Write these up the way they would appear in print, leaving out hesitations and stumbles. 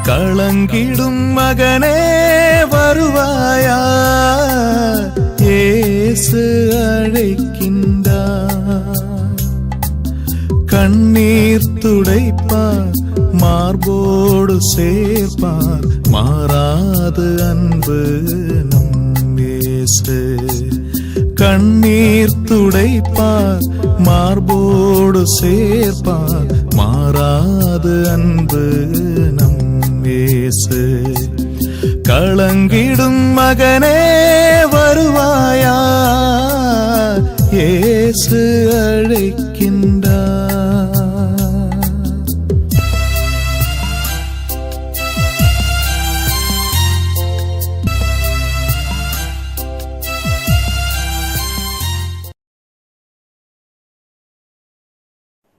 களங்கிடும் மகனே வருவாயா, இயேசு அழைக்கின்றார். கண்ணீர் துடைப்பார், மார்போடு சேர்ப்பார், மாறாது அன்பு நம் இயேசு. கண்ணீர் துடைப்பார், மார்போடு சேர்ப்பார், மாறாது அன்பு நம் இயேசு. களங்கிடும் மகனே வருவாயா, இயேசு அழைக்கின்றார்.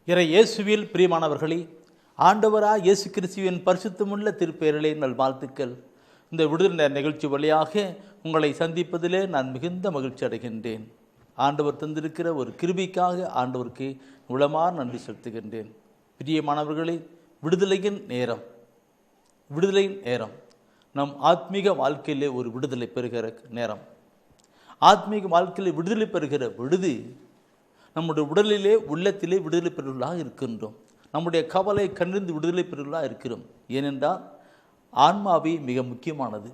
இறை இயேசுவில் பிரியமானவர்களே, ஆண்டவராய் இயேசு கிறிஸ்துவின் பரிசுத்தமுள்ள திருப்பெயரிலே நல் வாழ்த்துக்கள். இந்த விடுதலை நிகழ்ச்சி வழியாக உங்களை சந்திப்பதிலே நான் மிகுந்த மகிழ்ச்சி அடைகின்றேன். ஆண்டவர் தந்திருக்கிற ஒரு கிருபைக்காக ஆண்டவருக்கு உளமாற நன்றி செலுத்துகின்றேன். பிரியமானவர்களே, விடுதலையின் நேரம், விடுதலையின் நேரம் நம் ஆத்மீக வாழ்க்கையிலே ஒரு விடுதலை பெறுகிற நேரம். ஆத்மீக வாழ்க்கையில் விடுதலை பெறுகிற பொழுது நம்முடைய உடலிலே உள்ளத்திலே விடுதலை பெறுவர்களாக இருக்கின்றோம். நம்முடைய கவலை கண்டிருந்து விடுதலை பெறுவர்களாக இருக்கிறோம். ஏனென்றால் ஆன்மாவே மிக முக்கியமானது.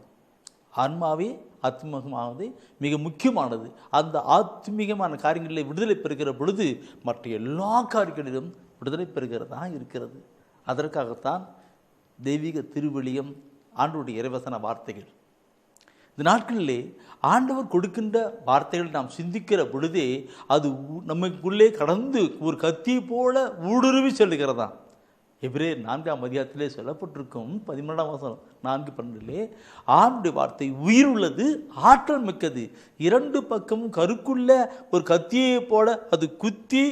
ஆன்மாவே ஆத்மீகமானது மிக முக்கியமானது. அந்த ஆத்மீகமான காரியங்களிலே விடுதலை பெறுகிற பொழுது மற்ற எல்லா காரியங்களிலும் விடுதலை பெறுகிறதா இருக்கிறது. அதற்காகத்தான் தெய்வீக திருவிழியம், ஆண்டவருடைய இறைவசன வார்த்தைகள். இந்த நாட்களிலே ஆண்டவர் கொடுக்கின்ற வார்த்தைகள் நாம் சிந்திக்கிற பொழுதே அது நமக்குள்ளே கடந்து ஒரு கத்தியை போல ஊடுருவி செல்லுகிறதா. எபிரேயர் 4ஆம் அதிகாரத்திலே சொல்லப்பட்டிருக்கும் 13ஆம் வசனம் 4:12 ஆண்டுடைய வார்த்தை உயிர் உள்ளது, ஆற்றல் மிக்கது, இரண்டு பக்கமும் கருக்குள்ள ஒரு கத்தியை போல அது குத்தி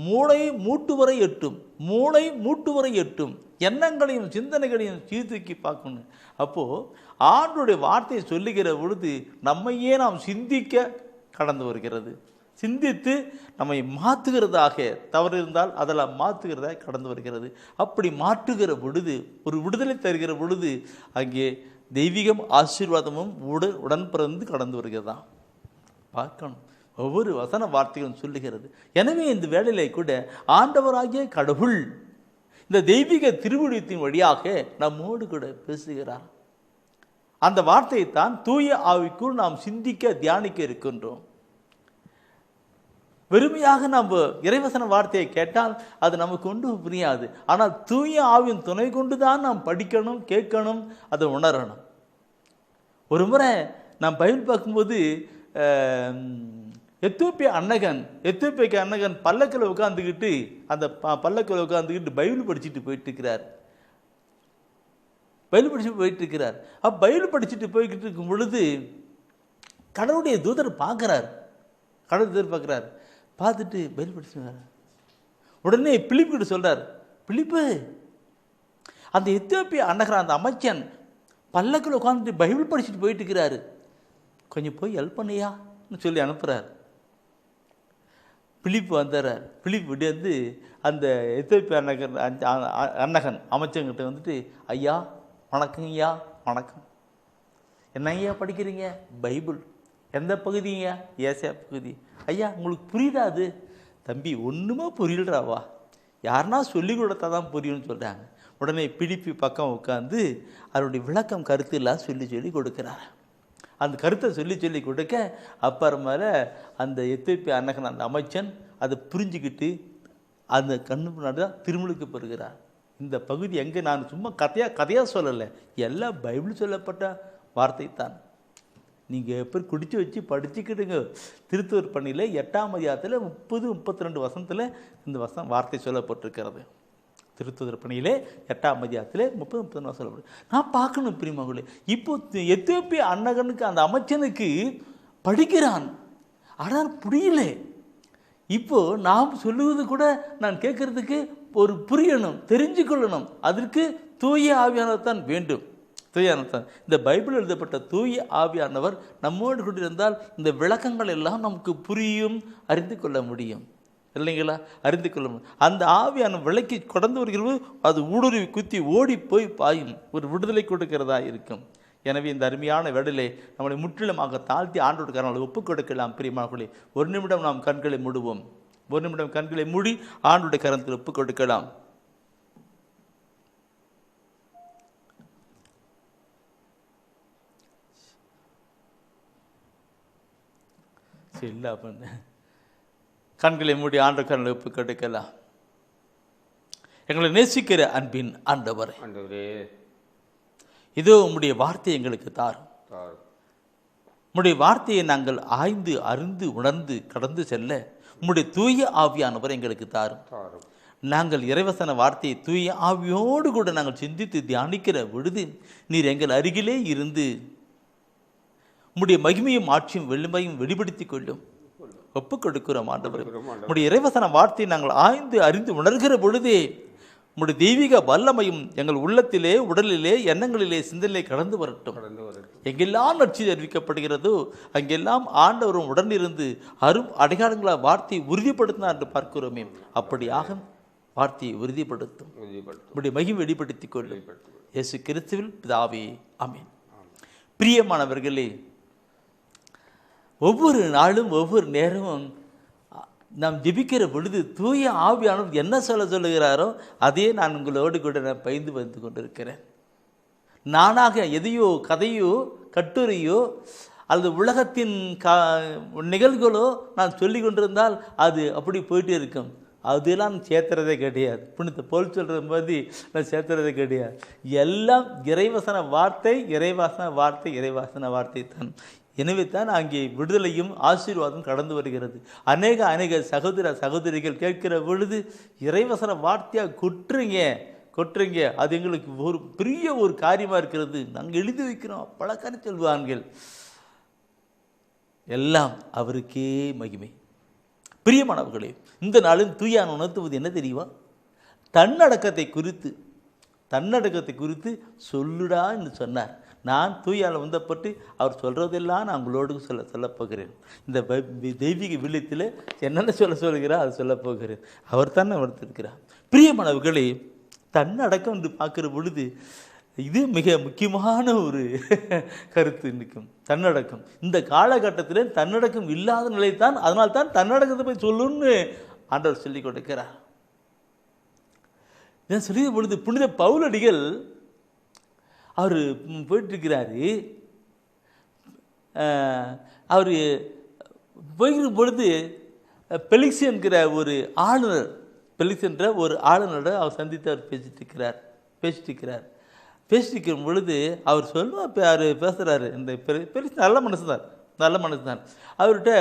மூளை மூட்டு வரை எட்டும், மூளை மூட்டு வரை எட்டும், எண்ணங்களையும் சிந்தனைகளையும் சீர்தூக்கி பார்க்கணும். அப்போது ஆண்டுடைய வார்த்தையை சொல்லுகிற பொழுது நம்மையே நாம் சிந்திக்க கடந்து வருகிறது. சிந்தித்து நம்மை மாற்றுகிறதாக, தவறு இருந்தால் அதெல்லாம் மாற்றுகிறதாக கடந்து வருகிறது. அப்படி மாற்றுகிற பொழுது, ஒரு விடுதலை தருகிற பொழுது அங்கே தெய்வீகம் ஆசீர்வாதமும் உடன் பிறந்து கடந்து வருகிறதா பார்க்கணும். ஒவ்வொரு வசன வார்த்தைகளும் சொல்லுகிறது. எனவே இந்த வேளையிலே கூட ஆண்டவராகிய கடவுள் இந்த தெய்வீக திருவிழியத்தின் வழியாக நம்மோடு கூட பேசுகிறார். அந்த வார்த்தையை தான் தூய ஆவிக்குள் நாம் சிந்திக்க தியானிக்க இருக்கின்றோம். வெறுமையாக நாம் இறைவசன வார்த்தையை கேட்டால் அது நமக்கு ஒன்றும் புரியாது. ஆனால் தூய ஆவியின் துணை கொண்டு தான் நாம் படிக்கணும், கேட்கணும், அதை உணரணும். ஒரு முறை நான் பைபிள் பார்க்கும்போது எத்தியோப்பிய அன்னகன் பல்லக்கில் உட்காந்துக்கிட்டு, அந்த பல்லக்கில் உட்காந்துக்கிட்டு பைபிள் படிச்சுட்டு போயிட்டு இருக்கிறார். பைபிள் படிச்சுட்டு போய்கிட்டு இருக்கும் பொழுது கடவுளுடைய தூதர் பார்க்குறார். பார்த்துட்டு பைபிள் படிச்சுருக்காரு. உடனே பிலிப்புக்கிட்ட சொல்கிறார், பிலிப்பு, அந்த எத்தியோப்பிய அன்னகன், அந்த அமைச்சன் பல்லக்கில் உட்காந்துட்டு பைபிள் படிச்சுட்டு போயிட்டு இருக்கிறாரு, கொஞ்சம் போய் ஹெல்ப் பண்ணியான்னு சொல்லி அனுப்புகிறார். பிலிப்பு வந்துடுறார். பிலிப்பு வந்து அந்த எத்தியோப்பிய அன்னகன் அமைச்சங்கிட்ட வந்துட்டு, ஐயா வணக்கங்க, ஐயா வணக்கம், என்ன ஐயா படிக்கிறீங்க? பைபிள். எந்த பகுதிங்க? ஏசாயா பகுதி. ஐயா உங்களுக்கு புரியுதா? அது தம்பி ஒன்றுமே புரியலடாவா, யாருன்னா சொல்லி கொடுத்தா தான் புரியும்னு சொல்கிறாங்க. உடனே பிலிப்பு பக்கம் உட்காந்து அதனுடைய விளக்கம் கருத்து எல்லாம் சொல்லி கொடுக்குறாரு. அந்த கருத்தை சொல்லி கொடுக்க அப்புறமேல அந்த எத்தியோப்பிய அன்னகன், அந்த அமைச்சன் அதை புரிஞ்சுக்கிட்டு அந்த கண்ணு முன்னாடி தான் திருமுழுக்கு பெறுகிறார். இந்த பகுதி எங்கே, நான் சும்மா கதையாக சொல்லலை, எல்லாம் பைபிள் சொல்லப்பட்ட வார்த்தை தான். நீங்கள் எப்படி குடிச்சு வச்சு படிச்சுக்கிட்டுங்க. திருத்துவர் பணியில் 8ஆம் அதிகாரத்தில் 30-32 வசனத்தில் இந்த வார்த்தை சொல்லப்பட்டிருக்கிறது. திருத்துவர் பணியிலே 8ஆம் அதிகாரத்தில் 30-32 வசனம் சொல்லப்பட்டு நான் பார்க்கணும் பிரியமகளே. இப்போ எத்தியோப்பிய அன்னகனுக்கு, அந்த அமைச்சனுக்கு படிக்கிறான், ஆனால் புரியல. இப்போ நாம் சொல்லுவது கூட நான் கேட்கறதுக்கு ஒரு புரியணும், தெரிஞ்சுக்கொள்ளணும். அதற்கு தூய ஆவியானவர் தான் வேண்டும். தூயானவர், இந்த பைபிள் எழுதப்பட்ட தூய ஆவியானவர் நம்மோடு கொண்டிருந்தால் இந்த விளக்கங்கள் எல்லாம் நமக்கு புரியும், அறிந்து கொள்ள முடியும். இல்லைங்களா? அறிந்து கொள்ளும். அந்த ஆவியான விலைக்கு கடந்து வருகிறது, அது ஊடுருவி குத்தி ஓடி போய் பாயும், ஒரு விடுதலை கொடுக்கிறதா இருக்கும். எனவே இந்த அருமையான வேடலை நம்மளை முற்றிலுமாக தாழ்த்தி ஆண்டோடு கரங்களை ஒப்புக் கொடுக்கலாம். பிரியமானவர்களே, ஒரு நிமிடம் நாம் கண்களை மூடுவோம். ஒரு நிமிடம் கண்களை மூடி ஆண்டோட கரத்தில் ஒப்புக் கொடுக்கலாம். கண்களை மூடி ஆண்டு கரங்களை ஒப்புக் கொடுக்கலாம். எங்களை நேசிக்கிற அன்பின் ஆண்டவரே, இதோ உம்முடைய வார்த்தையை எங்களுக்கு தாரும். உம்முடைய வார்த்தையை நாங்கள் ஆய்ந்து அறிந்து உணர்ந்து கடந்து செல்ல உம்முடைய தூய ஆவியானவர் எங்களுக்கு தாரும். நாங்கள் இறைவசன வார்த்தையை தூய ஆவியோடு கூட நாங்கள் சிந்தித்து தியானிக்கிற பொழுது நீர் எங்கள் அருகிலே இருந்து உம்முடைய மகிமையும் ஆட்சியும் வெள்ளுமையும் வெளிப்படுத்திக் கொள்ளும். ஒப்புக் கொடுக்கிறோம் ஆண்டவரே. உம்முடைய இறைவசன வார்த்தையை நாங்கள் ஆய்ந்து அறிந்து உணர்கிற பொழுதே உம்முடைய தெய்வீக வல்லமையும் எங்கள் உள்ளத்திலே, உடலிலே, எண்ணங்களிலே, சிந்தனையிலே கடந்து வரட்டும். எங்கெல்லாம் நற்செய்தி அறிவிக்கப்படுகிறதோ அங்கெல்லாம் ஆண்டவரும் உடனிருந்து அரும் அடையாளங்கள வார்த்தையை உறுதிப்படுத்தினார் என்று பார்க்கிறோமே. அப்படியாக வார்த்தையை உறுதிப்படுத்தும். உம்முடைய மகிமை வெளிப்படுத்திக் கொள்ளும். இயேசு கிறிஸ்துவில் பிதாவே, ஆமென். பிரியமானவர்களே, ஒவ்வொரு நாளும் ஒவ்வொரு நேரமும் நாம் ஜெபிக்கிற பொழுது தூய ஆவியானவர் என்ன சொல்லுகிறாரோ அதையே நான் உங்களோடு கூட நான் பகிர்ந்து வந்து கொண்டிருக்கிறேன். நானாக எதையோ கதையோ கட்டுரையோ அல்லது உலகத்தின் நிகழ்வுகளோ நான் சொல்லி கொண்டிருந்தால் அது அப்படி போயிட்டே இருக்கும். அதெல்லாம் சேர்த்துறதே கிடையாது. புனித போல் சொல்கிற மாதிரி நான் சேர்த்துறதே கிடையாது. எல்லாம் இறைவசன வார்த்தை, இறைவாசன வார்த்தை, இறைவாசன வார்த்தை தான். எனவே தான் அங்கே விடுதலையும் ஆசீர்வாதம் கடந்து வருகிறது. அநேக சகோதர சகோதரிகள் கேட்கிற பொழுது இறைவசன வார்த்தையாக கொட்டுறீங்க, அது எங்களுக்கு ஒரு பெரிய ஒரு காரியமாக இருக்கிறது, நாங்கள் எழுதி வைக்கிறோம், பல காரியம் சொல்வார்கள். எல்லாம் அவருக்கே மகிமை. பிரியமானவர்களே, இந்த நாளில் தூயான உணர்த்துவது என்ன தெரியுமா? தன்னடக்கத்தை குறித்து சொல்லுடா என்று சொன்னார். நான் தூயால் வந்தப்பட்டு அவர் சொல்கிறதெல்லாம் நான் உங்களோடு சொல்லப் போகிறேன். இந்த தெய்வீக வில்லியத்தில் என்னென்ன சொல்லுகிறார் அதை சொல்லப் போகிறேன். அவர் தான் வளர்த்திருக்கிறார். பிரியமானவர்களே, தன்னடக்கம் என்று பார்க்குற பொழுது இது மிக முக்கியமான ஒரு கருத்து. நிற்கும் தன்னடக்கம். இந்த காலகட்டத்தில் தன்னடக்கம் இல்லாத நிலைத்தான். அதனால்தான் தன்னடக்கத்தை போய் சொல்லுன்னு ஆண்டவர் சொல்லிக் கொடுக்கிறார். நான் சொல்லிய பொழுது புனித பவுலடிகள் அவர் போயிட்டுருக்கிறாரு. அவர் போய்கிற பொழுது பெலிக்ஸ் என்கிற ஒரு ஆளுநர், பெலிக்ஸ் என்ற ஒரு ஆளுநரோட அவர் சந்தித்து அவர் பேசிட்டு இருக்கிற பொழுது அவர் அவர் பேசுகிறாரு. இந்த பெலிக்ஸ் நல்ல மனசு தான். அவர்கிட்ட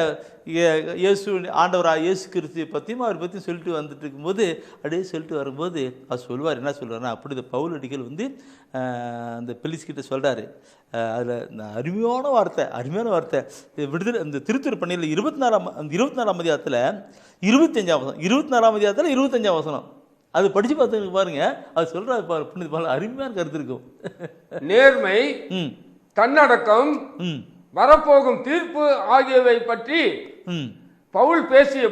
இயேசு ஆண்டவராக இயேசு கிறிஸ்துவை பற்றியும் அவர் பற்றியும் சொல்லிட்டு வந்துட்டு இருக்கும்போது அப்படியே சொல்லிட்டு வரும்போது அவர் சொல்லுவார். என்ன சொல்கிறாருன்னா, அப்படி இந்த பவுலடிகள் அந்த பெலிஸ்கிட்ட சொல்கிறாரு. அதில் அருமையான வார்த்தை விடுதலை. இந்த திருத்துறை பணியில் 24ஆம் அதிகாரத்தில் 25ஆம் வசனம் அது படித்து பார்த்து பாருங்க. அது சொல்கிறாரு, புனித அருமையான கருத்து இருக்கும். நேர்மை, தன்னடக்கம், வரப்போகும் தீர்ப்பு ஆகியவை பற்றி பவுல் பேசிய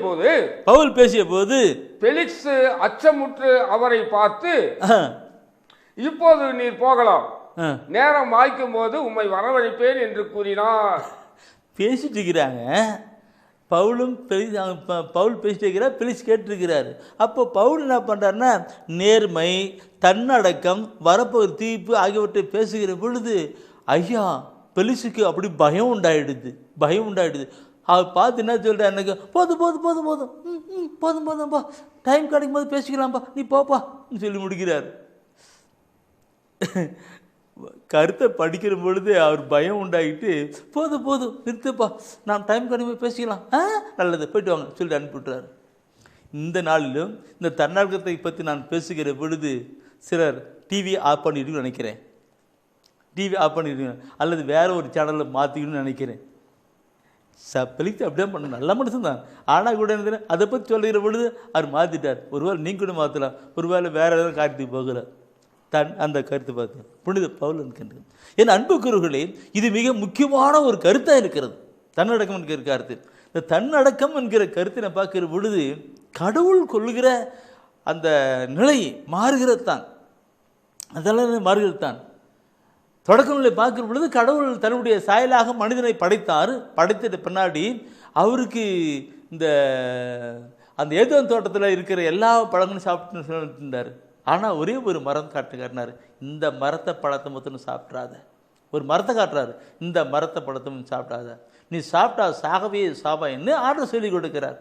போது பெலிக்ஸ் அச்சமுற்று அவரை பார்த்து, இப்போது நீர் போகலாம், நேரம் வாய்க்கும் போது உம்மை வரவழைப்பேன் என்று கூறினார். பேசிட்டு இருக்கிறாங்க. பவுல் பேசிட்டு இருக்கிறார், பெலிக்ஸ் கேட்டிருக்கிறாரு. அப்போ பவுல் என்ன பண்ணுறாருன்னா, நேர்மை, தன்னடக்கம், வரப்போகிற தீர்ப்பு ஆகியவற்றை பேசுகிற பொழுது ஐயா பெலிக்ஸுக்கு அப்படி பயம் உண்டாயிடுது. அவர் பார்த்து என்ன சொல்கிறா, எனக்கு போதும் டைம் கிடைக்கும் போது பேசிக்கலாம்ப்பா, நீ போப்பா சொல்லி முடிக்கிறார். கருத்தை படிக்கிற பொழுது அவர் பயம் உண்டாகிட்டு போதும் நிறுத்துப்பா, நான் டைம் கிடைக்கும் போது பேசிக்கலாம், நல்லது போயிட்டு வாங்க சொல்லிட்டு அனுப்பிவிட்றாரு. இந்த நாளிலும் இந்த தன்னடக்கத்தை பற்றி நான் பேசுகிற பொழுது சிலர் டிவி ஆஃப் பண்ணிட்டு நினைக்கிறேன், அல்லது வேற ஒரு சேனலில் மாற்றிக்கணும்னு நினைக்கிறேன். பெலிக்ஸ் அப்படியே பண்ண நல்ல மனுஷன் தான். ஆனால் கூட என்ன அதை பற்றி சொல்லுகிற பொழுது அவர் மாற்றிட்டார். ஒருவேளை நீங்கள் கூட மாற்றலாம், ஒருவேளை வேறு ஏதாவது காரியத்துக்கு போகலாம். அந்த கருத்து பார்த்து புனித பவுல் என்கின்ற என் அன்புக்குறவர்களே, இது மிக முக்கியமான ஒரு கருத்தாக இருக்கிறது. தன்னடக்கம் என்கிற கருத்து. இந்த தன்னடக்கம் என்கிற கருத்தை நான் பார்க்கிற பொழுது கடவுள் கொள்ளுகிற அந்த நிலை மாறுகிறது தான், அதெல்லாம் மாறுகிறது தான். தொடக்க நிலை பார்க்கிற பொழுது கடவுள் தன்னுடைய சாயலாக மனிதனை படைத்தார். படைத்த பின்னாடி அவருக்கு இந்த அந்த ஏதேன் தோட்டத்தில் இருக்கிற எல்லா பழங்களும் சாப்பிட்டு இருந்தார். ஆனால் ஒரே ஒரு மரம் காட்டுறாரு, இந்த மரத்தை பழத்தை மொத்தம் சாப்பிட்றாத. ஒரு மரத்தை காட்டுறாரு, இந்த மரத்தை பழத்தை சாப்பிடாத, நீ சாப்பிட்டா சாகவே சாவாயின்னு ஆர்டர் சொல்லி கொடுக்கிறார்.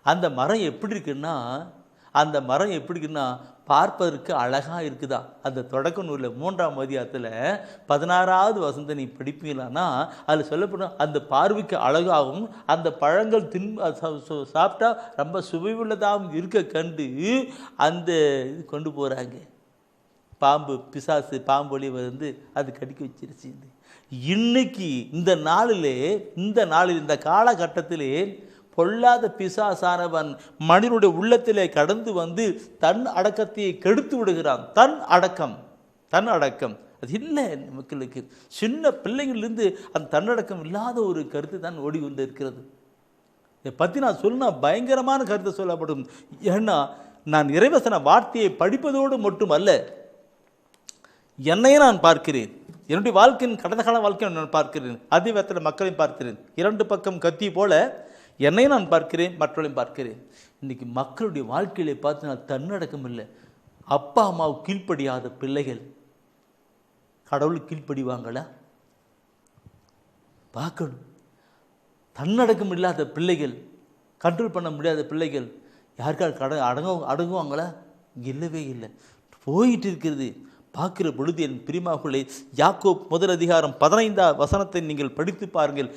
அந்த மரம் எப்படி இருக்குன்னா, அந்த மரம் எப்படி இருக்குன்னா பார்ப்பதற்கு அழகாக இருக்குதா. அந்த தொடக்க நூலில் 3ஆம் அதிகாரத்தில் 16வது வசனத்தை நீ படிப்பீங்களான்னா அதில் சொல்லப்படும், அந்த பார்வைக்கு அழகாகவும் அந்த பழங்கள் சாப்பிட்டா ரொம்ப சுவையுள்ளதாகவும் இருக்க கண்டு அந்த இது கொண்டு போகிறாங்க. பாம்பு பிசாசு பாம்பு வழி வந்து அது கடிக்க வச்சிருச்சு. இன்னைக்கு இந்த நாளில் இந்த காலகட்டத்திலே பொல்லாத பிசாசானவன் மனிதனுடைய உள்ளத்திலே கடந்து வந்து தன் அடக்கத்தை கெடுத்து விடுகிறான். தன் அடக்கம் அது இல்லை மக்களுக்கு. சின்ன பிள்ளைங்களிலிருந்து அந்த தன்னடக்கம் இல்லாத ஒரு கருத்து தான் ஓடி கொண்டு இருக்கிறது. இதை பற்றி நான் சொன்னா பயங்கரமான கருத்தை சொல்லப்படும். ஏன்னா நான் இறைவசன வார்த்தையை படிப்பதோடு மட்டுமல்ல, என்னையே நான் பார்க்கிறேன், என்னுடைய வாழ்க்கையின் கடந்த கால வாழ்க்கையை நான் பார்க்கிறேன், அதிவேகத்தில் மக்களையும் பார்க்கிறேன். 2 பக்கம் கத்தி போல என்னையும் நான் பார்க்கிறேன், மற்றவர்களையும் பார்க்கிறேன். இன்றைக்கி மக்களுடைய வாழ்க்கையிலே பார்த்து நான் தன்னடக்கம் இல்லை. அப்பா அம்மாவுக்கு கீழ்ப்படியாத பிள்ளைகள் கடவுளுக்கு கீழ்ப்படிவாங்களா பார்க்கணும். தன்னடக்கம் இல்லாத பிள்ளைகள், கண்ட்ரோல் பண்ண முடியாத பிள்ளைகள் யாருக்காவது அடங்குவாங்களா? இல்லவே இல்லை. போயிட்டு இருக்கிறது. பார்க்கிற பொழுது என் பிரியமானவர்களே, யாக்கோப் 1 அதிகாரம் 15ஆம் வசனத்தை நீங்கள் படித்து பாருங்கள்.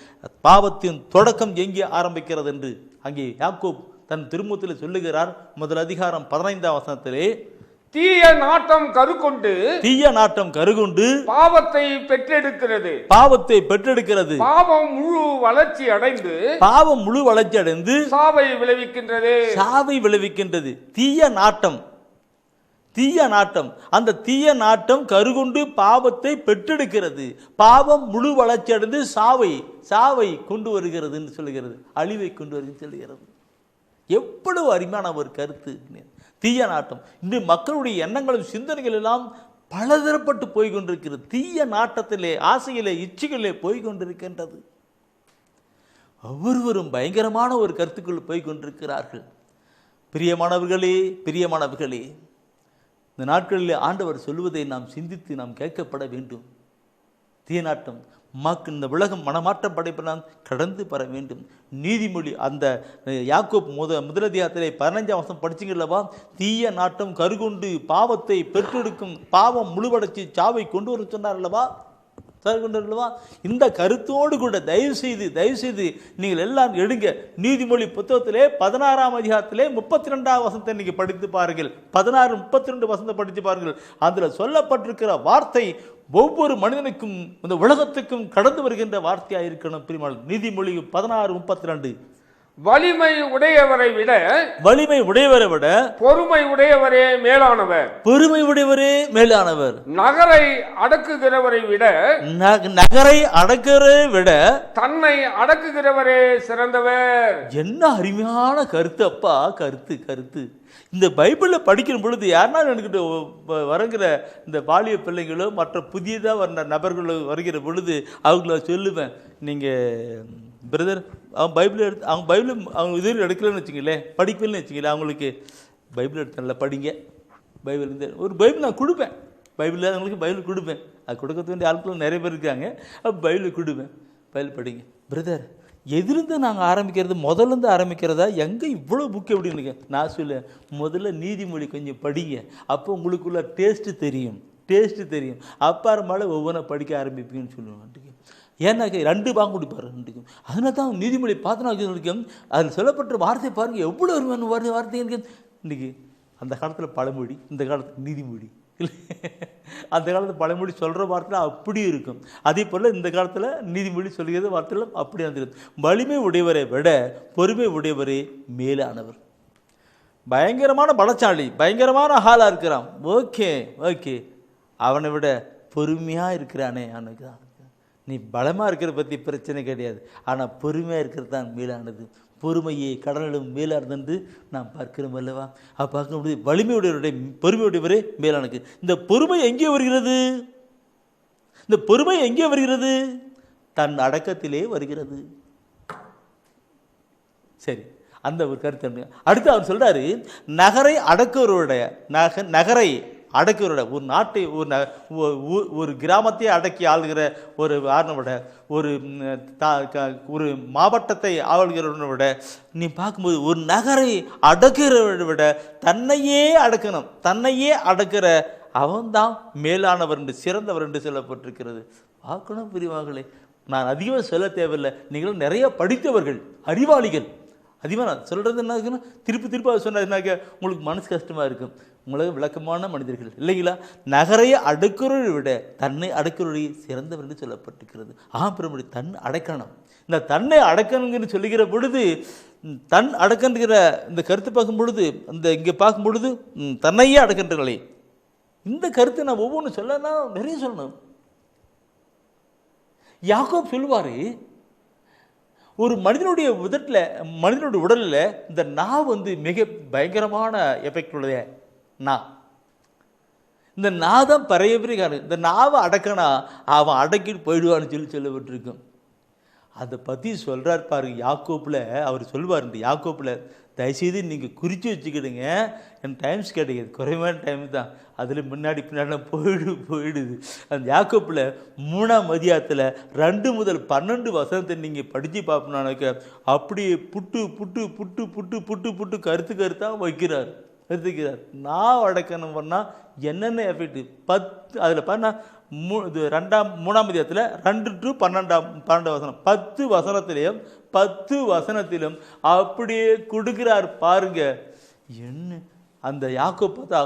பாவத்தின் தொடக்கம் எங்கே ஆரம்பிக்கிறது என்று அங்கே யாக்கோப் தன் திருமுகத்தில் சொல்லுகிறார். 1 அதிகாரம் 15ஆம் வசனத்திலே, தீய நாட்டம் கருகொண்டு பாவத்தை பெற்றெடுக்கிறது. பாவம் முழு வளர்ச்சி அடைந்து சாவை விளைவிக்கின்றது. தீய நாட்டம் அந்த தீய நாட்டம் கருகொண்டு பாவத்தை பெற்றெடுக்கிறது. பாவம் முழு வளர்ச்சி அடைந்து சாவை கொண்டு வருகிறது என்று சொல்லுகிறது, அழிவை கொண்டு வருகிறது சொல்லுகிறது. எவ்வளவு அருமையான ஒரு கருத்து. தீய நாட்டம் இன்று மக்களுடைய எண்ணங்களும் சிந்தனைகள் எல்லாம் பலதரப்பட்டு போய்கொண்டிருக்கிறது. தீய நாட்டத்திலே, ஆசையிலே, இச்சைகளிலே போய்கொண்டிருக்கின்றது. ஒவ்வொருவரும் பயங்கரமான ஒரு கருத்துக்குள் போய்கொண்டிருக்கிறார்கள். பிரியமானவர்களே, இந்த நாட்களில் ஆண்டவர் சொல்வதை நாம் சிந்தித்து நாம் கேட்கப்பட வேண்டும். தீயநாட்டம் இந்த உலகம் மனமாற்றம் படைப்பெல்லாம் கடந்து பெற வேண்டும். நீதிமொழி அந்த யாக்கோப் 1 அதிகாரத்திலே 15ஆம் வசனம் படிச்சிங்களவா, தீய நாட்டம் கருகொண்டு பாவத்தை பெற்றெடுக்கும், பாவம் முழுவடைச்சி சாவை கொண்டு வர சொன்னார் அல்லவா. இந்த கருத்தோடு கூட தயவு செய்து நீங்கள் எல்லாம் எடுங்க. நீதிமொழி புத்தகத்திலே 16ஆம் அதிகாரத்திலே 32ஆம் வசனத்தை நீங்கள் படித்து பாருங்கள். 16-32 வசனத்தை படித்து பாருங்கள். அதில் சொல்லப்பட்டிருக்கிற வார்த்தை ஒவ்வொரு மனிதனுக்கும் இந்த உலகத்துக்கும் கடந்து வருகின்ற வார்த்தையாக இருக்கணும். பிரிமாள் நீதிமொழி 16-32. வலிமை உடையவரை விட பொறுமை உடையவரே மேலானவர். நகரை அடக்குகிறவரை விட தன்னை அடக்குகிறவரே சிறந்தவர். என்ன அருமையான கருத்து அப்பா, கருத்து. இந்த பைபிளில் படிக்கிற பொழுது யாருன்னா எனக்கு வருகிற இந்த பாலிய பிள்ளைகளோ மற்ற புதியதாக வந்த நபர்களோ வருகிற பொழுது அவங்கள சொல்லுவேன், நீங்கள் பிரதர் அவங்க பைபிள் எடுத்து அவங்க இது எடுக்கலன்னு வச்சுங்களேன், படிக்கலன்னு வச்சுங்களேன், அவங்களுக்கு பைபிள் எடுத்து நல்லா படிங்க. பைபிள் ஒரு பைபிள் நான் கொடுப்பேன். பைபிள் அவங்களுக்கு பைபிள் கொடுப்பேன். அது கொடுக்க வேண்டிய ஆட்களும் நிறைய பேர் இருக்காங்க. பைபிள் கொடுப்பேன், பைபிள் படிங்க. பிரதர் எதிலிருந்து நாங்கள் ஆரம்பிக்கிறது, முதல்லேருந்து ஆரம்பிக்கிறதா, எங்கே இவ்வளோ புக்கு எப்படின்னு நான் சொல்லுவேன், முதல்ல நீதிமொழி கொஞ்சம் படிங்க, அப்போ உங்களுக்குள்ள டேஸ்ட்டு தெரியும். அப்புறமால ஒவ்வொன்றா படிக்க ஆரம்பிப்பீங்கன்னு சொல்லுவேன். ஏன்னா 2 பாகம் கொடுப்பாரு 2க்கும். அதனால தான் நீதிமொழி பார்த்தோம். அதில் சொல்லப்பட்ட வார்த்தை பாருங்கள், எவ்வளோ ஒரு வார்த்தை இன்றைக்கி. அந்த காலத்தில் பழமொழி, இந்த காலத்தில் நீதிமொழி. அந்த காலத்தில் பழமொழி சொல்கிற வார்த்தையில் அப்படியே இருக்கும். அதே போல் இந்த காலத்தில் நீதிமொழி சொல்கிற வார்த்தையில் அப்படியே வந்துருக்கு. வலிமை உடையவரை விட பொறுமை உடையவரே மேலானவர். பயங்கரமான பலசாலி, பயங்கரமான ஆளாக இருக்கிறான். ஓகே அவனை விட பொறுமையாக இருக்கிறானே அவனுக்கு தான். நீ பலமாக இருக்கிறத பற்றி பிரச்சனை கிடையாது, ஆனால் பொறுமையாக இருக்கிறது தான் மேலானது. பொறுமையை கடலிலும் மேலானது என்று நாம் பார்க்கிறோம் அல்லவா? பார்க்கும்போது வலிமையுடையவருடைய பொறுமையுடையவரே மேலானது. இந்த பொறுமை எங்கே வருகிறது? இந்த பொறுமை எங்கே வருகிறது? தன் அடக்கத்திலே வருகிறது. சரி, அந்த ஒரு கருத்து. அடுத்து அவர் சொல்றாரு, நகரை அடக்குவருடைய நகரை அடக்குவரோட ஒரு நாட்டை ஒரு கிராமத்தை அடக்கி ஆளுகிற ஒரு ஆரணை விட ஒரு மாவட்டத்தை ஆளுகிறவனை விட நீ பார்க்கும்போது ஒரு நகரை அடக்குகிறவரை விட தன்னையே அடக்கணும். தன்னையே அடக்கிற அவன்தான் மேலானவர் என்று சிறந்தவர் என்று சொல்லப்பட்டிருக்கிறது. பார்க்கணும் பிரிவார்களே, நான் அதிகமாக சொல்ல தேவையில்லை. நீங்களும் நிறைய படித்தவர்கள், அறிவாளிகள். அதிகமாக நான் சொல்கிறது என்ன, திருப்பி சொன்னதுனாக்க உங்களுக்கு மனசு கஷ்டமாக இருக்கும். உங்களுக்கு விளக்கமான மனிதர்கள் இல்லைங்களா? நகரை அடுக்கிறவரை விட தன்னை அடுக்கிறவரை சிறந்தவர் என்று சொல்லப்பட்டிருக்கிறது. பெருமடி தன் அடக்கணும். இந்த தன்னை அடக்கணுங்கன்னு சொல்லுகிற பொழுது, தன் அடக்கன்கிற இந்த கருத்து பார்க்கும் பொழுது, இந்த இங்கே பார்க்கும் பொழுது தன்னையே அடக்கின்றங்களே, இந்த கருத்தை நான் ஒவ்வொன்றும் சொல்லனா நிறைய சொல்லணும். யாக்கோப் சொல்லுவார், ஒரு மனிதனுடைய உடலில் இந்த நாவு மிக பயங்கரமான எஃபெக்ட் உள்ளதே நான். இந்த நாதம் பறையபிரிக்காரு. இந்த நாவை அடக்கனா அவன் அடக்கிட்டு போயிடுவான்னு சொல்லப்பட்டிருக்கும். அதை பற்றி சொல்கிறார் பாருங்க யாக்கோப்பில். அவர் சொல்வார், இந்த யாக்கோப்பில் தயவுசெய்து நீங்கள் குறித்து வச்சுக்கிடுங்க. என் டைம்ஸ் கிடையாது, குறைவான டைம் தான். அதில் முன்னாடி போயிடுது. அந்த யாக்கோப்பில் 3ஆம் அதிகாரத்தில் 2 முதல் 12 வசனத்தை நீங்கள் படித்து பார்ப்போம்னாக்க அப்படியே புட்டு கருத்தாக வைக்கிறார். நான் அடக்கணும் பண்ணால் என்னென்ன எஃபெக்ட் 10 அதில் பண்ணா 3ஆம் அதிகாரத்தில் 2 to 12 வசனம் 10 வசனத்திலையும் 10 வசனத்திலும் அப்படியே கொடுக்கிறார் பாருங்க. என்ன அந்த யாக்கோப் பார்த்தா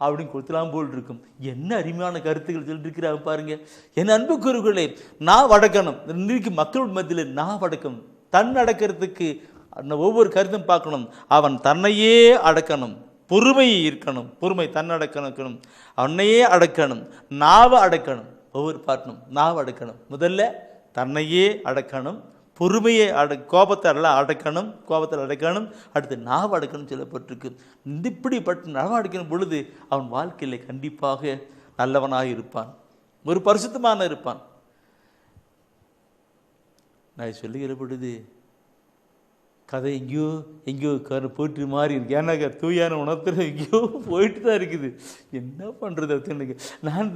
அப்படின்னு கொடுத்துலாம் போல் இருக்கும். என்ன அருமையான கருத்துக்கள் சொல்லியிருக்கிறாங்க பாருங்க. என் அன்புக்குரியவர்களே, நான் அடக்கணும். இன்னைக்கு மக்கள் மத்தியில் நான் அடக்கணும். தன் அடக்கிறதுக்கு ஒவ்வொரு கருத்தும் பார்க்கணும். அவன் தன்னையே அடக்கணும், பொறுமை இருக்கணும், பொறுமை தன்னடக்கணும், அவனையே அடக்கணும், நாவை அடக்கணும். ஒவ்வொரு பாட்டணும் நாவை அடக்கணும். முதல்ல தன்னையே அடக்கணும், பொறுமையை கோபத்தை அடக்கணும், அடுத்து நாவை அடக்கணும் சொல்லப்பட்டிருக்கு. இப்படிப்பட்ட நாவை அடக்கணும் பொழுது அவன் வாழ்க்கையில் கண்டிப்பாக நல்லவனாக இருப்பான், ஒரு பரிசுத்தமான இருப்பான். நான் சொல்லுகிற பொழுது கதை எங்கேயோ போயிட்டு மாறி இருக்கு. ஏன்னாக்கா தூயான உணர்த்துல எங்கேயோ போயிட்டு தான் இருக்குது. என்ன பண்ணுறது எனக்கு? நான்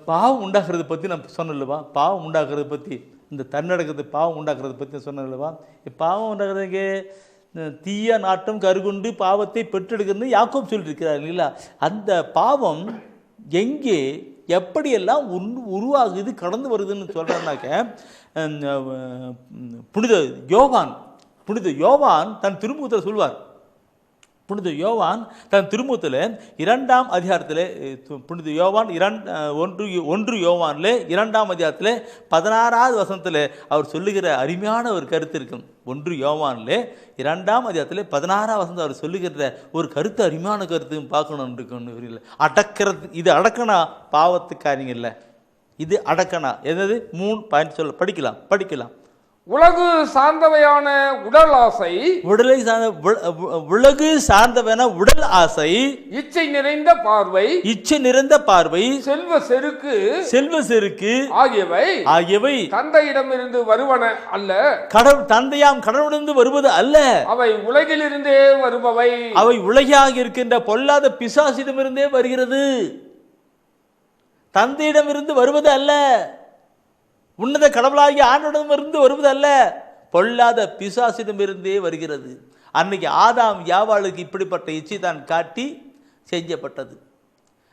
பாவம் உண்டாக்குறதை பற்றி நான் சொன்னல்லவா? பாவம் உண்டாக்குறதை பற்றி, இந்த தன்னடக்கத்தை பாவம் உண்டாக்குறதை பற்றி சொன்னல்லவா? பாவம் உண்டாக்குறதுக்கு தீய நாட்டம் கருகொண்டு பாவத்தை பெற்றெடுக்கிறது யாக்கோப் சொல்லியிருக்கிறார் இல்லைங்களா? அந்த பாவம் எங்கே எப்படியெல்லாம் உருவாகுது, கடந்து வருதுன்னு சொல்கிறேன்னாக்க, புனித யோவான் தன் திருமுகத்தில் சொல்வார். புனித யோவான் தன் திருமுகத்தில் 2ஆம் அதிகாரத்தில், புனித யோவான் 1 யோவானில் 2ஆம் அதிகாரத்தில் 16வது வசனத்தில் அவர் சொல்லுகிற அருமையான ஒரு கருத்து இருக்கும். 1 யோவானில் 2ஆம் அதிகாரத்தில் 16வது வசனத்தில் அவர் சொல்லுகிற ஒரு கருத்து, அருமையான கருத்து பார்க்கணும் இருக்குன்னு. அடக்கிறது, இது அடக்கணா பாவத்து காரியங்க இல்லை, இது அடக்கணா. எதாவது 3 பாயிண்ட் சொல்ல படிக்கலாம். உலகு சார்ந்தவையான உடல் ஆசை, உலகு சார்ந்தவையான உடல் ஆசை, இச்சை நிறைந்த பார்வை, செல்வ செருக்கு ஆகியவை தந்தையிடமிருந்து வருவன அல்ல, கடவுளிடமிருந்து வருவது அல்ல, அவை உலகிலிருந்தே வருபவை, அவை உலகாக இருக்கின்ற பொல்லாத பிசாசிடமிருந்தே வருகிறது. தந்தையிடமிருந்து வருவது அல்ல, உன்னத கடவுளாகிய ஆண்டவரிடமிருந்து வருவது அல்ல, பொல்லாத பிசாசிடமிருந்தே வருகிறது. அன்னைக்கு ஆதாம் யாவாளுக்கு இப்படிப்பட்ட இச்சை தான் காட்டி செஞ்சப்பட்டது.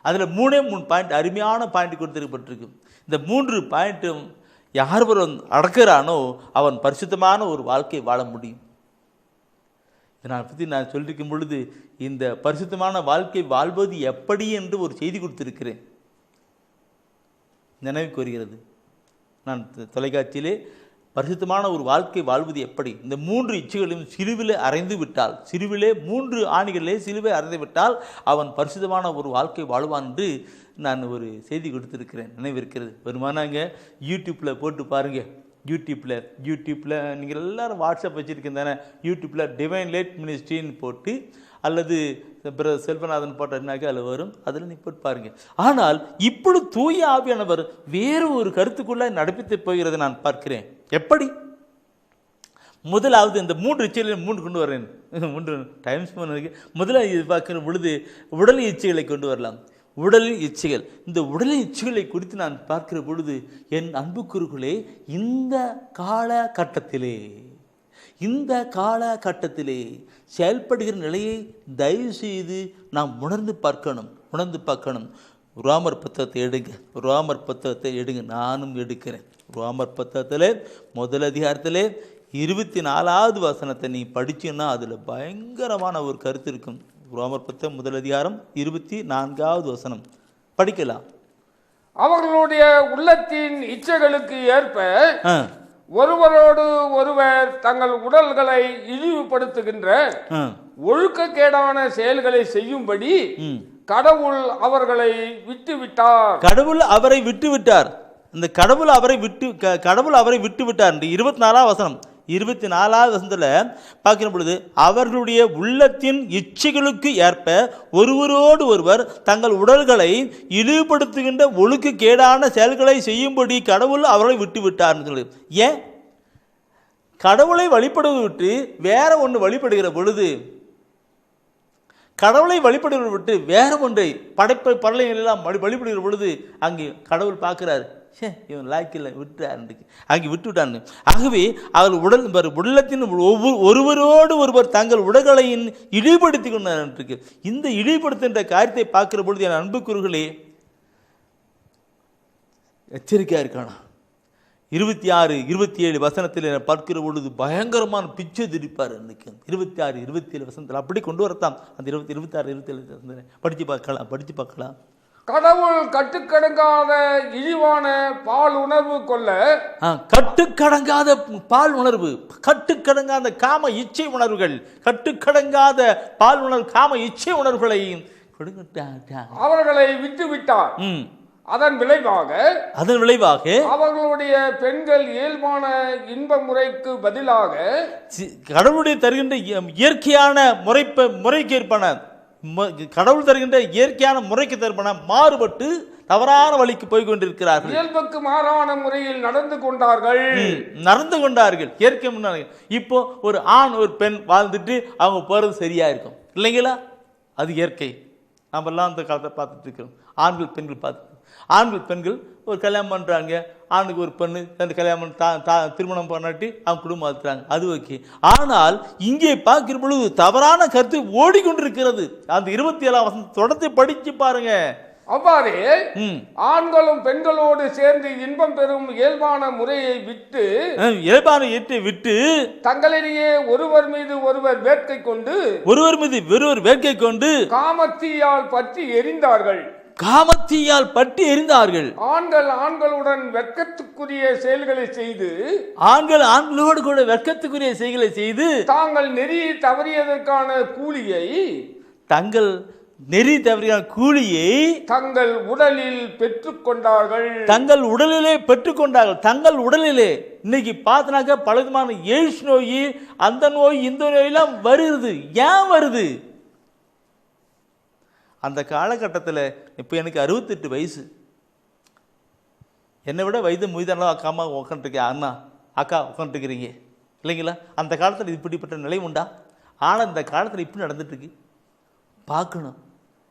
அதில் 3 பாயிண்ட் அருமையான பாயிண்ட் கொடுத்திருக்கப்பட்டிருக்கு. இந்த 3 பாயிண்ட்டும் யார் அடக்கிறானோ அவன் பரிசுத்தமான ஒரு வாழ்க்கை வாழ முடியும். இதனால் பற்றி நான் சொல்லியிருக்கும் பொழுது இந்த பரிசுத்தமான வாழ்க்கை வாழ்வது எப்படி என்று ஒரு செய்தி கொடுத்திருக்கிறேன், நினைவுக்கு வருகிறது. நான் தொலைக்காட்சியிலே பரிசுத்தமான ஒரு வாழ்க்கை வாழ்வது எப்படி, இந்த 3 இச்சைகளையும் சிலுவிலே அறைந்து விட்டால், 3 ஆணிகளிலே சிலுவை அறைந்து விட்டால் அவன் பரிசுத்தமான ஒரு வாழ்க்கை வாழ்வான் என்று நான் ஒரு செய்தி கொடுத்துருக்கிறேன், நினைவிருக்கிறது. வருமானாங்க யூடியூப்பில் போட்டு பாருங்கள், யூடியூப்பில் நீங்கள் எல்லாரும் வாட்ஸ்அப் வச்சுருக்கீங்க தானே, யூடியூப்பில் டிவைன் லைட் மினிஸ்ட்ரின்னு போட்டு அல்லது செல்வநாதன் போட்டனாக்க அதில் வரும், அதில் நீ போட்டு பாருங்கள். ஆனால் இப்படி தூய ஆவியானவர் வேறு ஒரு கருத்துக்குள்ளே நடப்பித்து போகிறதை நான் பார்க்கிறேன். எப்படி? முதலாவது இந்த 3 இச்சைகளை 3 கொண்டு வரேன், 3 டைம்ஸ் இருக்கு. முதல்ல இது பார்க்குற பொழுது உடல் இச்சைகளை கொண்டு வரலாம். உடலின் இச்சைகள், இந்த உடலின் இச்சைகளை குறித்து நான் பார்க்கிற பொழுது என் அன்புக்குருகளே, இந்த காலகட்டத்திலே செயல்படுகிற நிலையை தயவு செய்து நாம் உணர்ந்து பார்க்கணும். ரோமர் புத்தகத்தை எடுங்க, நானும் எடுக்கிறேன். ரோமர் புத்தகத்தில் முதல் அதிகாரத்தில் 24வது வசனத்தை நீ படிச்சீன்னா அதில் பயங்கரமான ஒரு கருத்து இருக்கும். ரோமர் புத்தகம் முதல் அதிகாரம் 24வது வசனம் படிக்கலாம். அவர்களுடைய உள்ளத்தின் இச்சைகளுக்கு ஏற்ப ஒருவரோடு ஒருவர் தங்கள் உடல்களை இழிவுபடுத்துகின்ற ஒழுக்கக்கேடான செயல்களை செய்யும்படி கடவுள் அவர்களை விட்டுவிட்டார். அவரை விட்டுவிட்டார். இந்த கடவுள் அவரை விட்டுவிட்டார். 24வது வசனம் 24வது வசனத்தில் பார்க்கிற பொழுது அவர்களுடைய உள்ளத்தின் இச்சைகளுக்கு ஏற்ப ஒருவரோடு ஒருவர் தங்கள் உடல்களை இழிவுபடுத்துகின்ற ஒழுக்கக்கேடான செயல்களை செய்யும்படி கடவுள் அவர்களை விட்டுவிட்டார்னு சொல்லி. ஏன்? கடவுளை வழிபடுவதை விட்டு வேற ஒன்று வழிபடுகிற பொழுது, கடவுளை வழிபடுவதை விட்டு வேற ஒன்றை பறவைகள் எல்லாம் வழிபடுகிற பொழுது அங்கே கடவுள் பார்க்கிறார், இவன் லாய்க்கில் விட்டுவிட்டான்னு. ஆகவே அவர்கள் உள்ளத்தின் ஒருவரோடு ஒருவர் தங்கள் உடல்களை இழிவுபடுத்தி கொண்டார். இந்த இழிவுபடுத்துகின்ற காரியத்தை பார்க்கிற பொழுது என் அன்புக்குருகளே எச்சரிக்கையாக இருக்கானா. 26, 27 வசனத்தில் பார்க்கிற பொழுது பயங்கரமான பிச்சை திரிப்பார். 26, 27 வசனத்தில் அப்படி கொண்டு வரத்தான். அந்த 26, 27 படித்து பார்க்கலாம். கடவுள் கட்டுக்கடங்காத இழிவான பால் உணர்வு கொள்ள, கட்டுக்கடங்காத பால் உணர்வு, கட்டுக்கடங்காத காம இச்சை உணர்வுகள், கட்டுக்கடங்காத பால் உணர்வு, காம இச்சை உணர்வுகளை அவர்களை விட்டுவிட்டார். அதன் விளைவாக அவர்களுடைய பெண்கள் இயல்பான இன்ப முறைக்கு பதிலாக கடவுளுடைய தருகின்ற இயற்கையான முறைக்கு ஏற்பான கடவுள் தருகின்ற இயற்கையான முறைக்கு தருமான மாறுபட்டு தவறான வழிக்கு போய் கொண்டிருக்கிறார்கள். இயல்புக்கு மாறான முறையில் நடந்து கொண்டார்கள். இயற்கை முன்னாடி இப்போ ஒரு ஆண் ஒரு பெண் வாழ்ந்துட்டு அவங்க போறது சரியா இருக்கும் இல்லைங்களா? அது இயற்கை. நம்ம எல்லாம் அந்த காலத்தை பார்த்துட்டு இருக்கிறோம். ஆண்கள் பெண்கள் ஒரு கல்யாணம் பண்ணுறாங்க. ஆணுக்கு ஒரு பெண்ணு ரெண்டு கல்யாணம் திருமணம் பண்ணாட்டி அவங்க குடும்பம் வாழ்த்துறாங்க, அது ஓகே. ஆனால் இங்கே பார்க்கிற பொழுது தவறான கருத்து ஓடிக்கொண்டிருக்கிறது. அந்த 27ஆம் வசனம் தொடர்ந்து படிச்சு பாருங்க. அவ்வாறே ஆண்களும் பெண்களோடு சேர்ந்து இன்பம் பெறும் இயல்பான முறையை விட்டு தங்களிடையே ஒருவர் மீது ஒருவர் வேட்கை கொண்டு காமத்தீயால் பற்றி எரிந்தார்கள். ஆண்கள் ஆண்களுடன் வெட்கத்துக்குரிய செயல்களை செய்து தாங்கள் நெறி தவறியதற்கான கூலியை தங்கள் உடலில் பெற்றுக்கொண்டார்கள். தங்கள் உடலிலே இன்னைக்கு பார்த்தனாக்க பல விதமான எய்ட்ஸ் நோய், அந்த நோய், இந்த நோயெல்லாம் வருது. ஏன் வருது? அந்த காலகட்டத்தில் இப்போ எனக்கு 68 வயசு. என்னை விட வயது முயதானலாம் அக்காமா உட்காந்துருக்கேன், அக்கா உட்காந்துருக்கிறீங்க இல்லைங்களா? அந்த காலத்தில் இப்படிப்பட்ட நிலை உண்டா? ஆனால் இந்த காலத்தில் இப்படி நடந்துட்டுருக்கு, பார்க்கணும்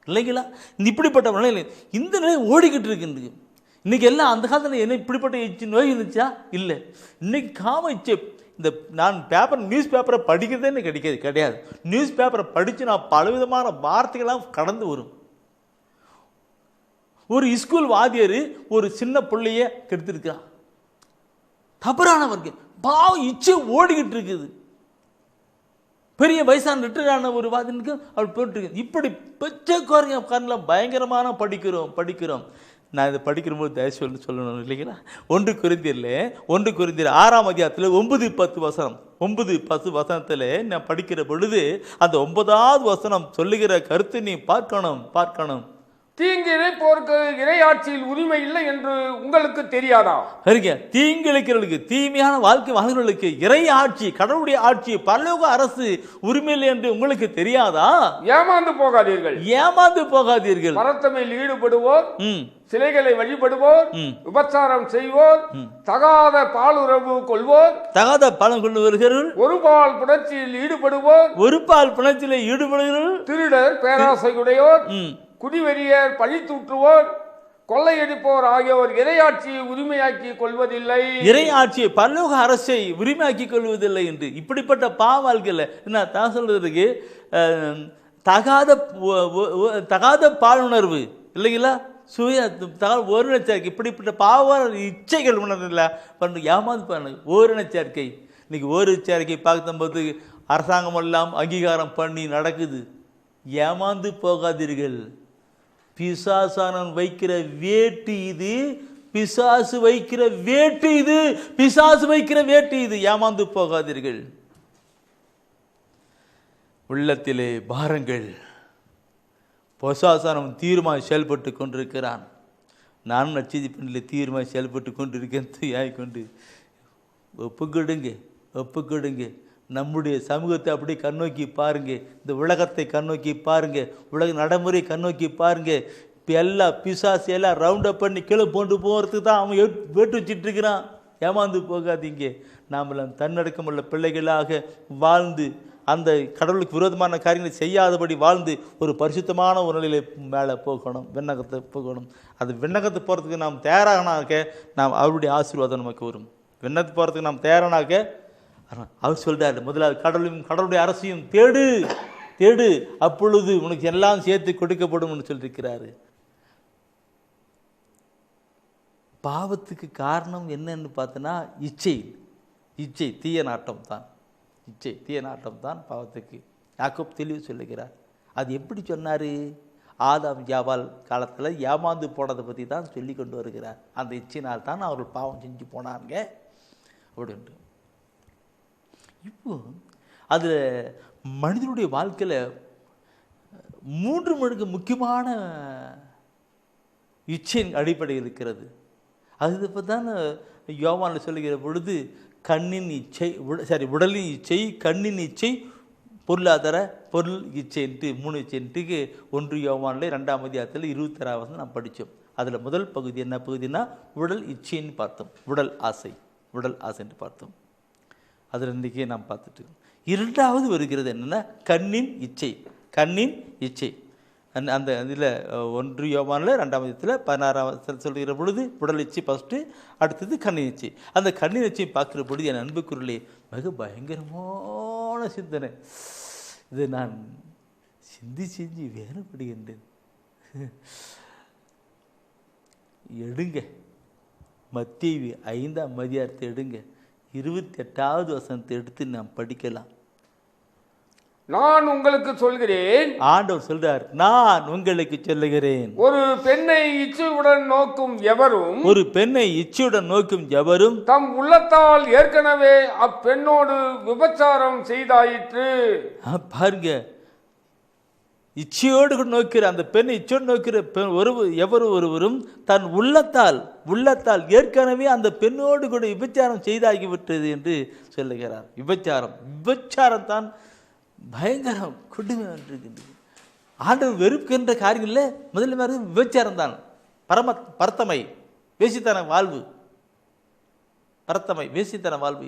இல்லைங்களா? இப்படிப்பட்ட நிலை, இந்த நிலை ஓடிக்கிட்டு இருக்கு. இன்னைக்கு எல்லாம் அந்த காலத்தில் என்ன இப்படிப்பட்ட நோய் இருந்துச்சா? இல்லை. இன்னைக்கு காம இச்சை. இந்த நான் நியூஸ் பேப்பரை படிக்கிறதே கிடையாது. நியூஸ் பேப்பரை படித்து நான் பலவிதமான வார்த்தைகள்லாம் கடந்து வரும். ஒரு ஸ்கூல் வாத்தியார் ஒரு சின்ன பிள்ளைய கெடுத்திருக்கிறான். தவறானவர்கள் பாவம் இச்சை ஓடிக்கிட்டு இருக்குது. பெரிய வயசான ரிட்டரான ஒரு வாதினுக்கு அவள் போட்டுருக்கு. இப்படி பெற்ற காரணம் பயங்கரமான படிக்கிறோம். நான் இதை படிக்கிறபோது தயவு சொல்லணும் இல்லைங்களா? 1 கொரிந்தியர் 6ஆம் அதிகாரத்தில் 9-10 வசனம், 9-10 வசனத்தில் நான் படிக்கிற பொழுது அந்த 9வது வசனம் சொல்லுகிற கருத்தை நீ பார்க்கணும். தீங்கு இழைப்போருக்கு இறையாட்சியில் உரிமை இல்லை என்று உங்களுக்கு தெரியாதா? சரிங்க, தீங்கிழைக்கிறவர்களுக்கு, தீமையான வாழ்க்கை வாழ்கிறவர்களுக்கு இறை ஆட்சி, கடவுளுடைய ஆட்சி, பரலோக அரசு உரிமை இல்லை என்று உங்களுக்கு தெரியாதா? ஏமாந்து போகாதீர்கள். ஏமாந்து போகாதீர்கள். பரத்தமையில் ஈடுபடுவோர், சிலைகளை வழிபடுவோர், விபச்சாரம் செய்வோர், தகாத பாலுறவு கொள்வோர், தகாத பாலம் கொண்டு வருகிறவர்கள், ஒரு பால் புணர்ச்சியில் ஈடுபடுவோர், ஒரு பால் புணர்ச்சியில் ஈடுபடுகிறவர்கள், திருடர், பேராசையுடையோர், குடிவெறியர், பழி தூற்றுவோர், கொள்ளையடிப்போர் ஆகியோர் இறையாட்சியை உரிமையாக்கி கொள்வதில்லை. இறையாட்சியை, பரலோக அரசை உரிமையாக்கி கொள்வதில்லை என்று இப்படிப்பட்ட பாவாள்கள் என்ன தான் சொல்றதுக்கு தகாத பாலுணர்வு இல்லைங்களா, சுய ஓரினச்சேர்க்கை, இப்படிப்பட்ட பாவ இச்சைகள் உணர்ல பண்ணு ஏமாந்து பண்ணு ஓரினச்சேர்க்கை. இன்னைக்கு ஓரினச்சேர்க்கை பார்க்கும்போது அரசாங்கம் எல்லாம் அங்கீகாரம் பண்ணி நடக்குது. ஏமாந்து போகாதீர்கள். பிசாசானன் வைக்கிற வேட்டு இது, பிசாசு வைக்கிற வேட்டு இது, பிசாசு வைக்கிற வேட்டு இது. ஏமாந்து போகாதீர்கள். உள்ளத்திலே பாருங்கள். பிசாசானன் தீர்மானம் செயல்பட்டு கொண்டிருக்கிறான். நானும் நற்செய்தி பணியில் தீர்மானம் செயல்பட்டு கொண்டிருக்கேன். ஆகிக்கொண்டு ஒப்புக்கொடுங்க. நம்முடைய சமூகத்தை அப்படியே கண்ணோக்கி பாருங்க, இந்த உலகத்தை கண்ணோக்கி பாருங்க, உலக நடைமுறை கண்ணோக்கி பாருங்க. இப்போ எல்லாம் பிசாசு எல்லாம் ரவுண்டப் பண்ணி கீழே போட்டு போகிறதுக்கு தான் அவன் வேட்டு வச்சிட்டு இருக்கிறான். ஏமாந்து போகாதீங்க. நாமெல்லாம் தன்னடக்கம் உள்ள பிள்ளைகளாக வாழ்ந்து அந்த கடவுளுக்கு விரோதமான காரியங்களை செய்யாதபடி வாழ்ந்து ஒரு பரிசுத்தமான ஒரு நிலையில் மேலே போகணும், விண்ணகத்தை போகணும். அது விண்ணகத்தை போகிறதுக்கு நாம் தயாராகனாக்க நாம் அவருடைய ஆசீர்வாதம் நமக்கு வரும். விண்ணகத்தை போகிறதுக்கு நாம் தயாரானாக்க அவர் சொல்றாரு, முதலாவது கடவுளுடைய அரசையும் தேடு, அப்பொழுது உனக்கு எல்லாம் சேர்த்து கொடுக்கப்படும் சொல்லியிருக்கிறாரு. பாவத்துக்கு காரணம் என்னன்னு பார்த்தோன்னா இச்சை தீய நாட்டம் தான் பாவத்துக்கு. யாக்கோப் தெளிவு சொல்லுகிறார். அது எப்படி சொன்னார்? ஆதாம் யாவால் காலத்தில் ஏமாந்து போனதை பற்றி தான் சொல்லி கொண்டு வருகிறார். அந்த இச்சையினால் தான் அவர்கள் பாவம் செஞ்சு போனாங்க அப்படின்ட்டு. இப்போ அதில் மனிதனுடைய வாழ்க்கையில் 3 மடங்கு முக்கியமான இச்சையின் அடிப்படை இருக்கிறது. அது இப்போ தான் யோவானில் சொல்லுகிற பொழுது உடலின் இச்சை, கண்ணின் இச்சை, பொருள் இச்சைன்ட்டு 3 இச்சைன்ட்டுக்கு 1 யோவானில் 2ஆம் அதிகாரத்தில் 26 நாம் படித்தோம். அதில் முதல் பகுதி என்ன பகுதினா உடல் இச்சைன்னு பார்த்தோம், உடல் ஆசைன்னு பார்த்தோம். அதில் இன்றைக்கே நாம் பார்த்துட்டு 2வது வருகிறது என்னென்னா கண்ணின் இச்சை. அந்த இதில் 1 யோவானில் 2ஆம் அதிகாரத்தில் 16 சொல்கிற பொழுது உடல் இச்சை ஃபஸ்ட்டு, அடுத்தது கண்ணின் இச்சை. அந்த கண்ணின் இச்சை பார்க்குற பொழுது என் அன்புக்குள்ளே மிக பயங்கரமான சிந்தனை. இதை நான் செஞ்சு வேறுபடுகின்றேன். எடுங்க மத்தேயு 5ஆம் அதிகாரத்தை எடுங்க, 28வது வசனத்தை எடுத்து நாம் படிக்கலாம். நான் உங்களுக்கு சொல்கிறேன், ஆண்டவர் சொல்றார், நான் உங்களுக்கு சொல்லுகிறேன், ஒரு பெண்ணை இச்சையுடன் நோக்கும் எவரும் தம் உள்ளத்தால் ஏற்கனவே அப்பெண்ணோடு விபச்சாரம் செய்தாயிற்று. பாருங்க, இச்சையோடு நோக்கிற அந்த பெண்ணை இச்சையோடு நோக்கிற ஒருவரும் தன் உள்ளத்தால் ஏற்கனவே அந்த பெண்ணோடு கூட விபச்சாரம் செய்தாகிவிட்டது என்று சொல்லுகிறார். விபச்சாரம் தான் பயங்கரம், கொடுமை இருக்கின்றது. ஆண்டவர் வெறுக்கின்ற காரியங்களில் முதல்ல மாதிரி விபச்சாரம் தான். பரத்தமை, வேசித்தன வாழ்வு,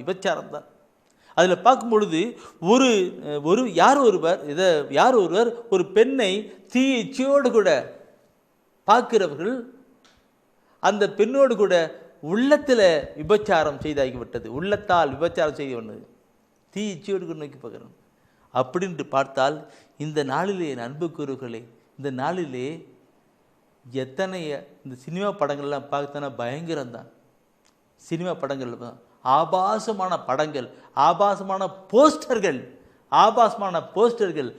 விபச்சாரம் தான். அதில் பார்க்கும் பொழுது யார் ஒருவர் ஒரு பெண்ணை தீய இச்சையோடு கூட பார்க்கிறவர்கள் அந்த பெண்ணோடு கூட உள்ளத்தில் விபச்சாரம் செய்தாகிவிட்டது. உள்ளத்தால் விபச்சாரம் செய்து வந்தது, தீ இச்சையோடு கூட நோக்கி பார்க்குறோம். அப்படின்ட்டு பார்த்தால் இந்த நாளிலே அன்புக்குரியவர்களே, இந்த நாளிலே எத்தனை இந்த சினிமா படங்கள்லாம் பார்த்தோன்னா பயங்கரம்தான். சினிமா படங்கள் தான் ஆபாசமான படங்கள், ஆபாசமான போஸ்டர்கள்,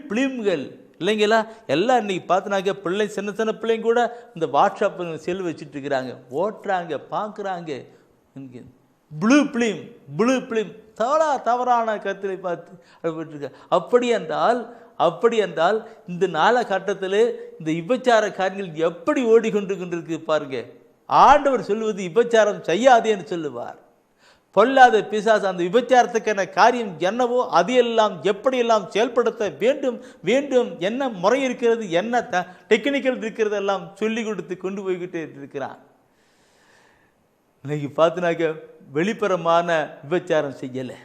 பிலிம்கள் இல்லைங்களா? எல்லாம் இன்னைக்கு பார்த்தினாக்க சின்ன பிள்ளைங்க கூட இந்த வாட்ஸ்அப் செல் வச்சுட்டு இருக்கிறாங்க, ஓட்டுறாங்க, பார்க்குறாங்க. ப்ளூ பிலிம் தவறான கருத்தை பார்த்து இருக்க. அப்படி என்றால் அப்படி என்றால் இந்த காலகட்டத்தில் இந்த விபச்சார காரியங்கள் எப்படி ஓடிக்கொண்டிருக்கு பாருங்க. ஆண்டவர் சொல்லுவது விபச்சாரம் செய்யாதே என்று சொல்லுவார். பொல்லாத பிசாசு அந்த விபச்சாரத்துக்கான காரியம் என்னவோ அதையெல்லாம் எப்படியெல்லாம் செயல்படுத்த வேண்டும் வேண்டும் என்ன முறை இருக்கிறது, என்ன டெக்னிக்கல் இருக்கிறது எல்லாம் சொல்லி கொடுத்து கொண்டு போய்கிட்டே இருக்கிறான். இன்னைக்கு பார்த்தினாக்க வெளிப்புறமான விபச்சாரம் செய்யலை,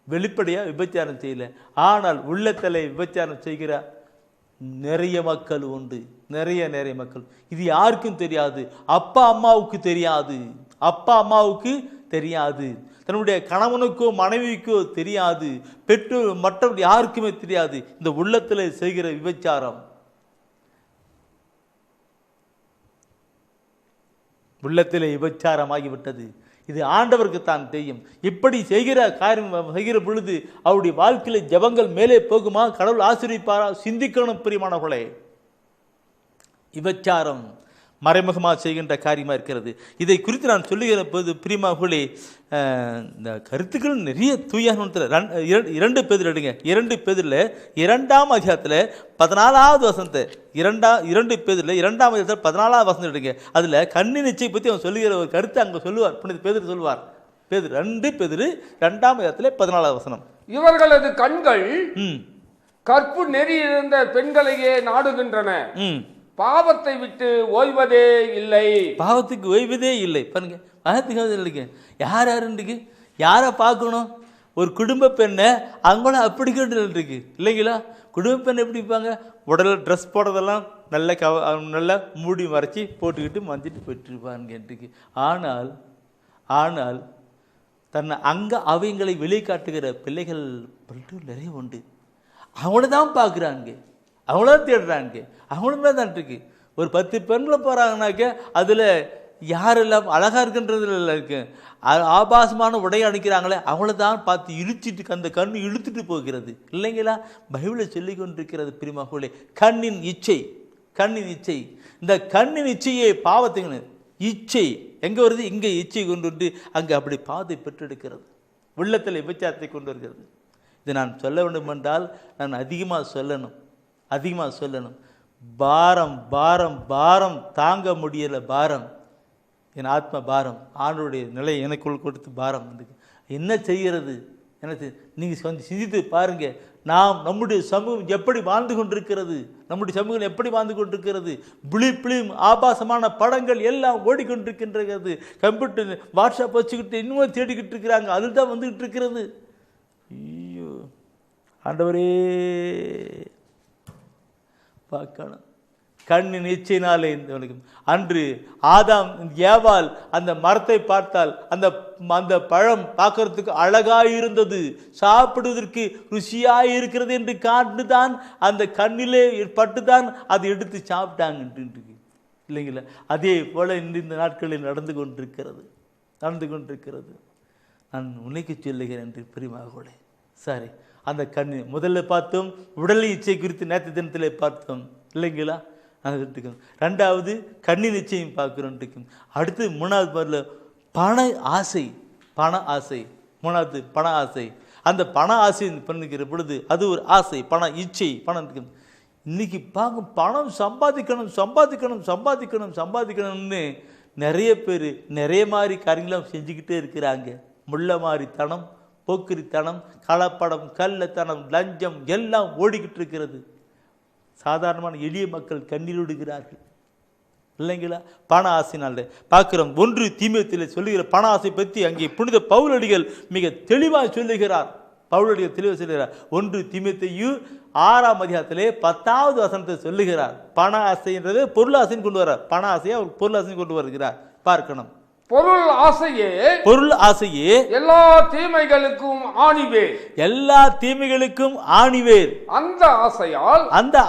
வெளிப்படையாக விபச்சாரம் செய்யலை, ஆனால் உள்ளத்தில் விபச்சாரம் செய்கிற நிறைய மக்கள் உண்டு. நிறைய மக்கள். இது யாருக்கும் தெரியாது. அப்பா அம்மாவுக்கு தெரியாது, அப்பா அம்மாவுக்கு தெரியாது, தன்னுடைய கணவனுக்கோ மனைவிக்கோ தெரியாது, பெற்றோர் மற்றவர்கள் யாருக்குமே தெரியாது. இந்த உள்ளத்தில் செய்கிற விபச்சாரம், உள்ளத்தில் விபச்சாரமாகிவிட்டது. இது ஆண்டவருக்கு தான் தெரியும். இப்படி செய்கிற காரியம் செய்கிற பொழுது அவருடைய வாழ்க்கையில் ஜெபங்கள் மேலே போகுமா, கடவுள் ஆசீர்வதிப்பாரா? சிந்திக்கணும் பிரியமானவர்களே. விபச்சாரம் மறைமுகமாக செய்கின்ற காரியமாக இருக்கிறது. இதை குறித்து நான் சொல்லுகிற போது பிரியமானவர்களே, இந்த கருத்துக்கள் நிறைய தூயானத்தில் 2 பேதுரு எடுங்க. 2 பேதுருல 2ஆம் அதிகாரத்தில் 14வது வசனத்தை 2 பேதுருல 2ஆம் அதிகாரத்தில் 14வது வசனம் எடுங்க. அதில் கண்ணின் நிச்சயம் பற்றி அவன் சொல்லுகிற ஒரு கருத்தை அங்கே சொல்லுவார். புனித பேதுரு சொல்லுவார். 2 பேதுரு 2ஆம் அதிகாரத்தில் 14வது வசனம். இவர்களது கண்கள் கற்பு நெறி இருந்த பெண்களையே நாடுகின்றன, பாவத்தை விட்டு ஓய்வதே இல்லை. பாவத்துக்கு ஓய்வதே இல்லை. பாருங்க, இல்லைங்க. யாருக்கு யாரை பார்க்கணும்? ஒரு குடும்ப பெண்ணை அவங்களும் அப்படி இருக்கு இல்லைங்களா? குடும்ப பெண் எப்படி இருப்பாங்க? உடலில் ட்ரெஸ் போடுறதெல்லாம் நல்லா மூடி மறைச்சி போட்டுக்கிட்டு மஞ்சிட்டு போயிட்டு இருப்பாங்க. ஆனால் தன்னை அங்கே அவங்களை வெளிக்காட்டுகிற பிள்ளைகள் நிறைய உண்டு. அவங்கள தான் பார்க்குறாங்க, அவங்களதான் தேடுறாங்க, அவங்களுமே தான் இருக்கு. ஒரு 10 பெண்களை போகிறாங்கனாக்க அதில் யாரெல்லாம் அழகாக இருக்குன்றதுல இருக்கு, ஆபாசமான உடை அணிக்கிறாங்களே அவங்கள தான் பார்த்து இழுச்சிட்டு அந்த கண் இழுத்துட்டு போகிறது இல்லைங்களா? பைபிளில் சொல்லி கொண்டிருக்கிறது பிரியமானவர்களே, கண்ணின் இச்சை. இந்த கண்ணின் இச்சையை பாவத்துக்கு இச்சை எங்கே வருது? இங்கே இச்சை கொண்டு வந்து அங்கே அப்படி பாவத்தை பெற்றெடுக்கிறது, உள்ளத்தில் விபச்சாரத்தை கொண்டு வருகிறது. இதை நான் சொல்ல வேண்டும் என்றால் நான் அதிகமாக சொல்லணும். பாரம் தாங்க முடியல. பாரம், என் ஆத்ம பாரம், ஆண்டவருடைய நிலை எனக்குள் கொடுத்து பாரம் வந்து என்ன செய்கிறது? எனக்கு நீங்கள் சிந்தித்து பாருங்க. நம்முடைய சமூகம் எப்படி வாழ்ந்து கொண்டிருக்கிறது? பிளிம் ஆபாசமான படங்கள் எல்லாம் ஓடிக்கொண்டிருக்கின்றது. கம்ப்யூட்டர் வாட்ஸ்அப் வச்சுக்கிட்டு இன்னும் தேடிக்கிட்டு இருக்கிறாங்க, அதில் தான் வந்துக்கிட்டு இருக்கிறது. ஐயோ ஆண்டவரே, பார்க்கணும். கண்ணின் இச்சையினாலே அன்று ஆதாம் ஏவாள் அந்த மரத்தை பார்த்தால் அந்த பழம் பார்க்கறதுக்கு அழகாயிருந்தது, சாப்பிடுவதற்கு ருசியாய் இருக்கிறது என்று காட்டுதான் அந்த கண்ணிலே பட்டுதான் அதை எடுத்து சாப்பிட்டாங்க இல்லைங்களா? அதே போல இந்த நாட்களில் நடந்து கொண்டிருக்கிறது. நான் உன்னைக்கு சொல்லுகிறேன் என்று பிரியமானவர்களே. சரி, அந்த கண் முதல்ல பார்த்தோம், உடல் இச்சை குறித்து நேற்று தினத்தில் பார்த்தோம் இல்லைங்களா? ரெண்டாவது கண்ணின் நிச்சயம் பார்க்கிறோம். அடுத்து 3வது பாடல பண ஆசை. மூணாவது பண ஆசை. அந்த பண ஆசை பண்ணிக்கிற பொழுது அது ஒரு ஆசை, பண இச்சை. பணம் இன்னைக்கு பார்க்க பணம் சம்பாதிக்கணும்னு நிறைய பேர் நிறைய மாதிரி காரியங்களும் செஞ்சுக்கிட்டே இருக்கிறாங்க. முள்ள மாதிரித்தனம், போக்கிரித்தனம், கலப்படம், கள்ளத்தனம், லஞ்சம் எல்லாம் ஓடிக்கிட்டு இருக்கிறது. சாதாரணமான எளிய மக்கள் கண்ணீர் விடுகிறார்கள் இல்லைங்களா? பண ஆசைனால பார்க்கிறோம். 1 தீமோத்தேயுவில் சொல்லுகிற பண ஆசை பற்றி அங்கே புனித பவுலடிகள் மிக தெளிவாக சொல்லுகிறார். 1 தீமோத்தேயு 6ஆம் அதிகாரத்திலே 10வது வசனத்தை சொல்லுகிறார். பண ஆசைன்றது பொருள் ஆசைன்னு கொண்டு வர்றார். பண ஆசையை அவர் பொருள் ஆசைன்னு கொண்டு வருகிறார். பார்க்கணும். பொருள் ஆசையே எல்லா தீமைகளுக்கும் ஆணிவேர். அந்த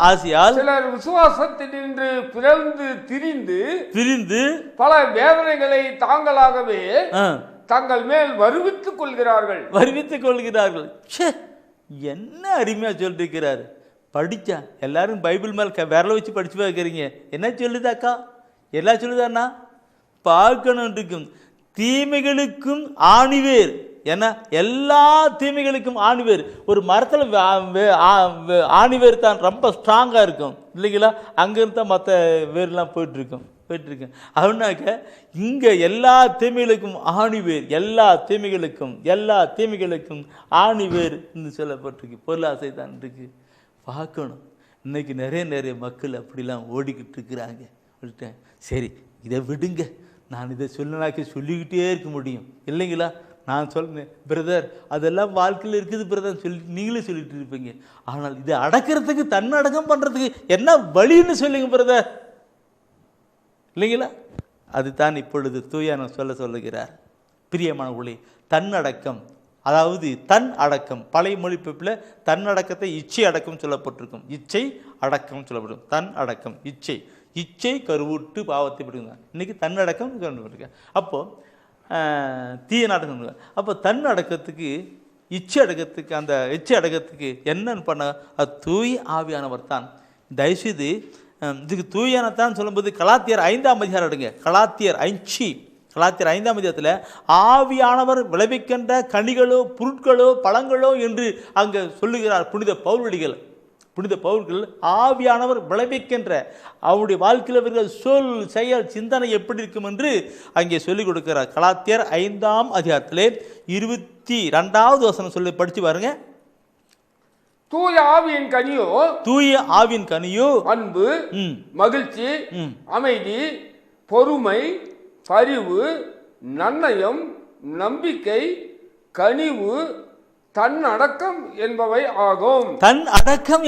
ஆசையால் சிலர் விசுவாசத்தினின்று பிறந்து திரிந்து பல வேதனைகளை தாங்களாகவே தங்கள் மேல் வருவித்துக் கொள்கிறார்கள். என்ன அருமையா சொல்லிருக்கிறாரு. படிச்சா எல்லாரும் பைபிள் மேல் விரல வச்சு படிச்சு பார்க்குறீங்க. என்ன சொல்லுதாக்கா? எல்லாம் சொல்லுதாண்ணா பார்க்கணும் இருக்கும். தீமைகளுக்கும் ஆணிவேர். ஏன்னா எல்லா தீமைகளுக்கும் ஆணிவேர். ஒரு மரத்தில் ஆணிவேர் தான் ரொம்ப ஸ்ட்ராங்காக இருக்கும் இல்லைங்களா, அங்கேருந்து தான் மற்ற வேர்லாம் போயிட்டுருக்கோம். அப்படின்னாக்க இங்கே எல்லா தீமைகளுக்கும் ஆணிவேர், எல்லா தீமைகளுக்கும் ஆணிவேர் சொல்லப்பட்டிருக்கு. பொருளாசை தான் இருக்கு. பார்க்கணும், இன்னைக்கு நிறைய மக்கள் அப்படிலாம் ஓடிக்கிட்டு இருக்கிறாங்க. விட்டேன், சரி இதை விடுங்க, நான் இதை சொல்லிக்கிட்டே இருக்க முடியும் இல்லைங்களா. நான் சொல்றேன் பிரதர், அதெல்லாம் வாழ்க்கையில் இருக்குது பிரதர் சொல்லி நீங்களே சொல்லிட்டு இருப்பீங்க. ஆனால் இதை அடக்கிறதுக்கு, தன்னடக்கம் பண்ணுறதுக்கு என்ன வழின்னு சொல்லுங்க பிரதர் இல்லைங்களா. அதுதான் இப்பொழுது தூயான சொல்லுகிறார். பிரியமானவர்களே, தன்னடக்கம், அதாவது தன் அடக்கம். பழைய மொழிபெயர்ப்பில் தன்னடக்கத்தை இச்சை அடக்கம் சொல்லப்பட்டிருக்கும். இச்சை அடக்கம் சொல்லப்படும். தன் அடக்கம், இச்சை கருவுட்டு பாவத்தை விடுங்க. இன்னைக்கு தன்னடக்கம் சொல்லப்பட்டிருக்கேன். அப்போது தீய நாட்டம். அப்போ தன் அடக்கத்துக்கு, இச்சை அடக்கத்துக்கு, அந்த இச்சை அடக்கத்துக்கு என்னன்னு பண்ண, அது தூய் ஆவியானவர் தான். தயவுசெய்து இதுக்கு தூயானத்தான் சொல்லும்போது கலாத்தியர் 5ஆம் அதிகாரம் எடுங்க. கலாத்தியர் 5ஆம் அதிகாரத்தில் ஆவியானவர் விளைவிக்கின்ற கனிகளோ பொருட்களோ பழங்களோ என்று அங்கே சொல்லுகிறார் புனித பவுல்கள். ஆவியானவர் விளைவிக்கின்ற அவருடைய வாழ்க்கையில் அவர்கள் சொல், செயல், சிந்தனை எப்படி இருக்கும் என்று அங்கே சொல்லிக் கொடுக்கிறார். கலாத்தியர் 5ஆம் அதிகாரத்திலே 22வது வசனம் சொல்லி படித்து பாருங்க. தூய ஆவியின் கனியோ அன்பு, மகிழ்ச்சி, அமைதி, பொறுமை, பரிவு, நன்னயம், நம்பிக்கை, கனிவு, தன்னடக்கம் என்பவை ஆகும். தன்னடக்கம்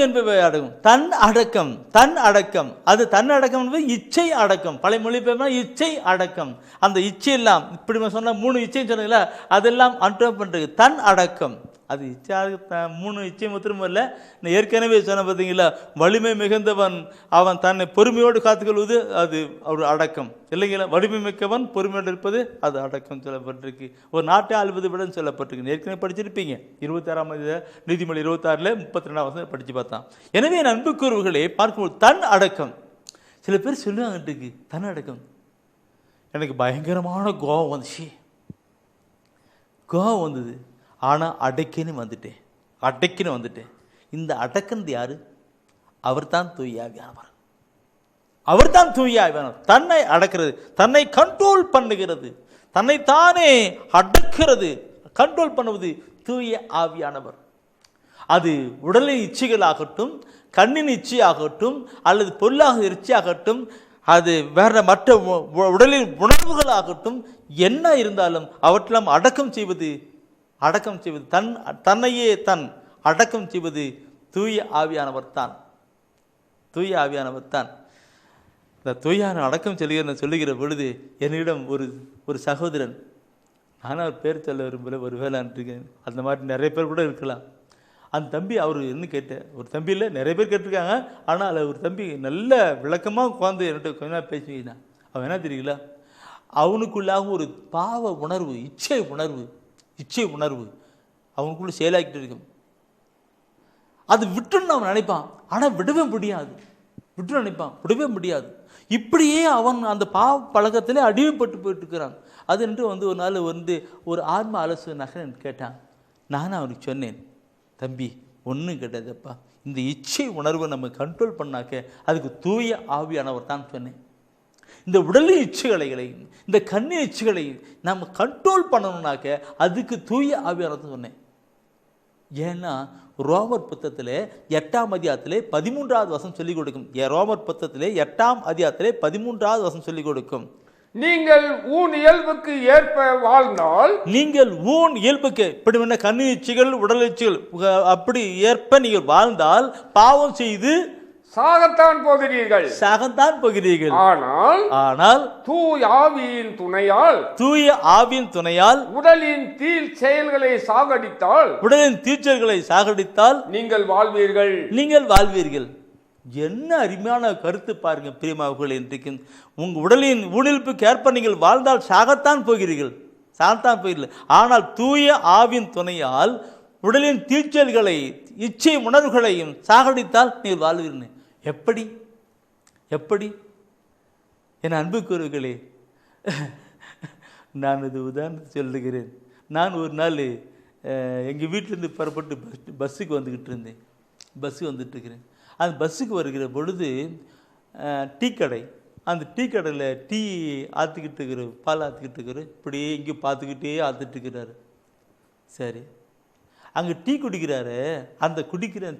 அது தன்னடக்கம் என்பது இச்சை அடக்கம். பழைய மொழிபெயர்ப்பு இச்சை அடக்கம். அந்த இச்சை எல்லாம் இப்படி சொன்ன 3 இச்சை சொன்னீங்களா, அதெல்லாம் அன்றம் பண்றது தன் அடக்கம். அது இச்சை 3 இச்சை மாத்திரம் இல்லை, ஏற்கனவே சொன்ன பார்த்தீங்களா, வலிமை மிகுந்தவன் அவன் தன்னை பொறுமையோடு காத்துக்கொள்வது அது ஒரு அடக்கம் இல்லைங்களா. வலிமை மிக்கவன் பொறுமையோடு இருப்பது அது அடக்கம் சொல்லப்பட்டிருக்கு. ஒரு நாட்டை ஆள்வது விட சொல்லப்பட்டிருக்கு. ஏற்கனவே படிச்சிருப்பீங்க. 26ஆம் நீதிமொழி 26ல் 32ஆம் வசனம் படித்து பார்த்தான். எனவே அன்புக்குரியவர்களே, பார்க்கும்போது தன் அடக்கம். சில பேர் சொல்லுவாங்க தன் அடக்கம். எனக்கு பயங்கரமான கோபம் வந்தது, ஆனால் அடக்கின்னு வந்துட்டேன். இந்த அடக்கந்து யாரு? அவர் தான் தூயாவியானவர். தன்னை அடக்கிறது, தன்னை கண்ட்ரோல் பண்ணுகிறது, தன்னை தானே அடக்கிறது, கண்ட்ரோல் பண்ணுவது தூய ஆவியானவர். அது உடலின் இச்சைகளாகட்டும், கண்ணின் இச்சையாகட்டும், அல்லது பொருளாக இச்சையாகட்டும், அது வேற மற்ற உடலின் உணர்வுகளாகட்டும், என்ன இருந்தாலும் அவற்றெல்லாம் அடக்கம் செய்வது தன்னையே அடக்கம் செய்வது தூய ஆவியானவர் தான். இந்த தூயான அடக்கம் சொல்லுகிற பொழுது என்னிடம் ஒரு சகோதரன், நானும் அவர் பேர் சொல்ல விரும்பல, ஒரு வேலை இருக்கேன், அந்த மாதிரி நிறைய பேர் கூட இருக்கலாம். அந்த தம்பி அவர் என்ன ஒரு தம்பி இல்லை, நிறைய பேர் கேட்டிருக்காங்க. ஆனால் ஒரு தம்பி நல்ல விளக்கமாக உட்காந்து என்கிட்ட கொஞ்ச நேரம் பேசிக்கிட்டான். அவன் என்ன தெரியுங்களா, அவனுக்குள்ளாக ஒரு பாவ உணர்வு, இச்சை உணர்வு அவனுக்குள்ள செயலாக்கிட்டு இருக்கும். அது விட்டுன்னு அவன் நினைப்பான், ஆனால் விடவே முடியாது. இப்படியே அவன் அந்த பாவ பழக்கத்திலே அடிமைப்பட்டு போயிட்டு இருக்கிறான். அது என்று ஒரு நாள் ஒரு ஆன்ம ஆலோசனை கேட்டான். நானும் அவனுக்கு சொன்னேன், தம்பி ஒன்றும் கிடையாதுப்பா, இந்த இச்சை உணர்வை நம்ம கண்ட்ரோல் பண்ணாக்க அதுக்கு தூய ஆவியானவர் தான் சொன்னேன். இந்த உடலின் இச்சைகளையும் இந்த கண்ணின் இச்சைகளையும் நம்ம கண்ட்ரோல் பண்ணணும்னாக்க அதுக்கு தூய ஆவியானவர் சொன்னேன். ஏன்னா ரோமர் புத்தகத்திலே 8ஆம் அதிகாரத்திலே 13வது வசனம் சொல்லிக் கொடுக்கும். ரோமர் புத்தகத்திலே 8ஆம் அதிகாரத்திலே 13வது வசனம் சொல்லிக் கொடுக்கும். நீங்கள் ஊன் இயல்புக்கு ஏற்ப வாழ்ந்தால், நீங்கள் ஊன் இயல்புக்கு இப்படி கண்ணு இச்சைகள் உடல் இச்சைகள் அப்படி ஏற்ப நீங்கள் வாழ்ந்தால் பாவம் செய்து சாகத்தான் போகிறீர்கள். ஆனால் தூய ஆவியின் துணையால் உடலின் தீல் செயல்களை சாகடித்தால் நீங்கள் வாழ்வீர்கள். என்ன அருமையான கருத்து பாருங்க பிரியமானவர்களே. இன்றைக்கு உங்க உடலின் ஊனியல்புக்கு ஏற்ப நீங்கள் வாழ்ந்தால் சாகத்தான் போகிறீர்கள். ஆனால் தூய ஆவியின் துணையால் உடலின் தீச்சல்களை இச்சை உணர்வுகளையும் சாகடித்தால் நீங்கள் வாழ்வீர்கள். எப்படி என் அன்புக்குரியவர்களே, நான் இது உதாரணத்தை சொல்லுகிறேன். நான் ஒரு நாள் எங்கள் வீட்டிலேருந்து புறப்பட்டு பஸ்ஸுக்கு வந்துக்கிட்டு இருந்தேன். பஸ்ஸுக்கு வந்துட்டுருக்கிறேன். அந்த பஸ்ஸுக்கு வருகிற பொழுது டீ கடை, அந்த டீ கடையில் டீ ஆற்றிக்கிட்டு இருக்கிற பால் ஆற்றிக்கிட்டு இருக்கிற இப்படியே இங்கே பார்த்துக்கிட்டே ஆற்றுட்டு இருக்கிறாரு. சரி, அங்கே டீ குடிக்கிறாரு. அந்த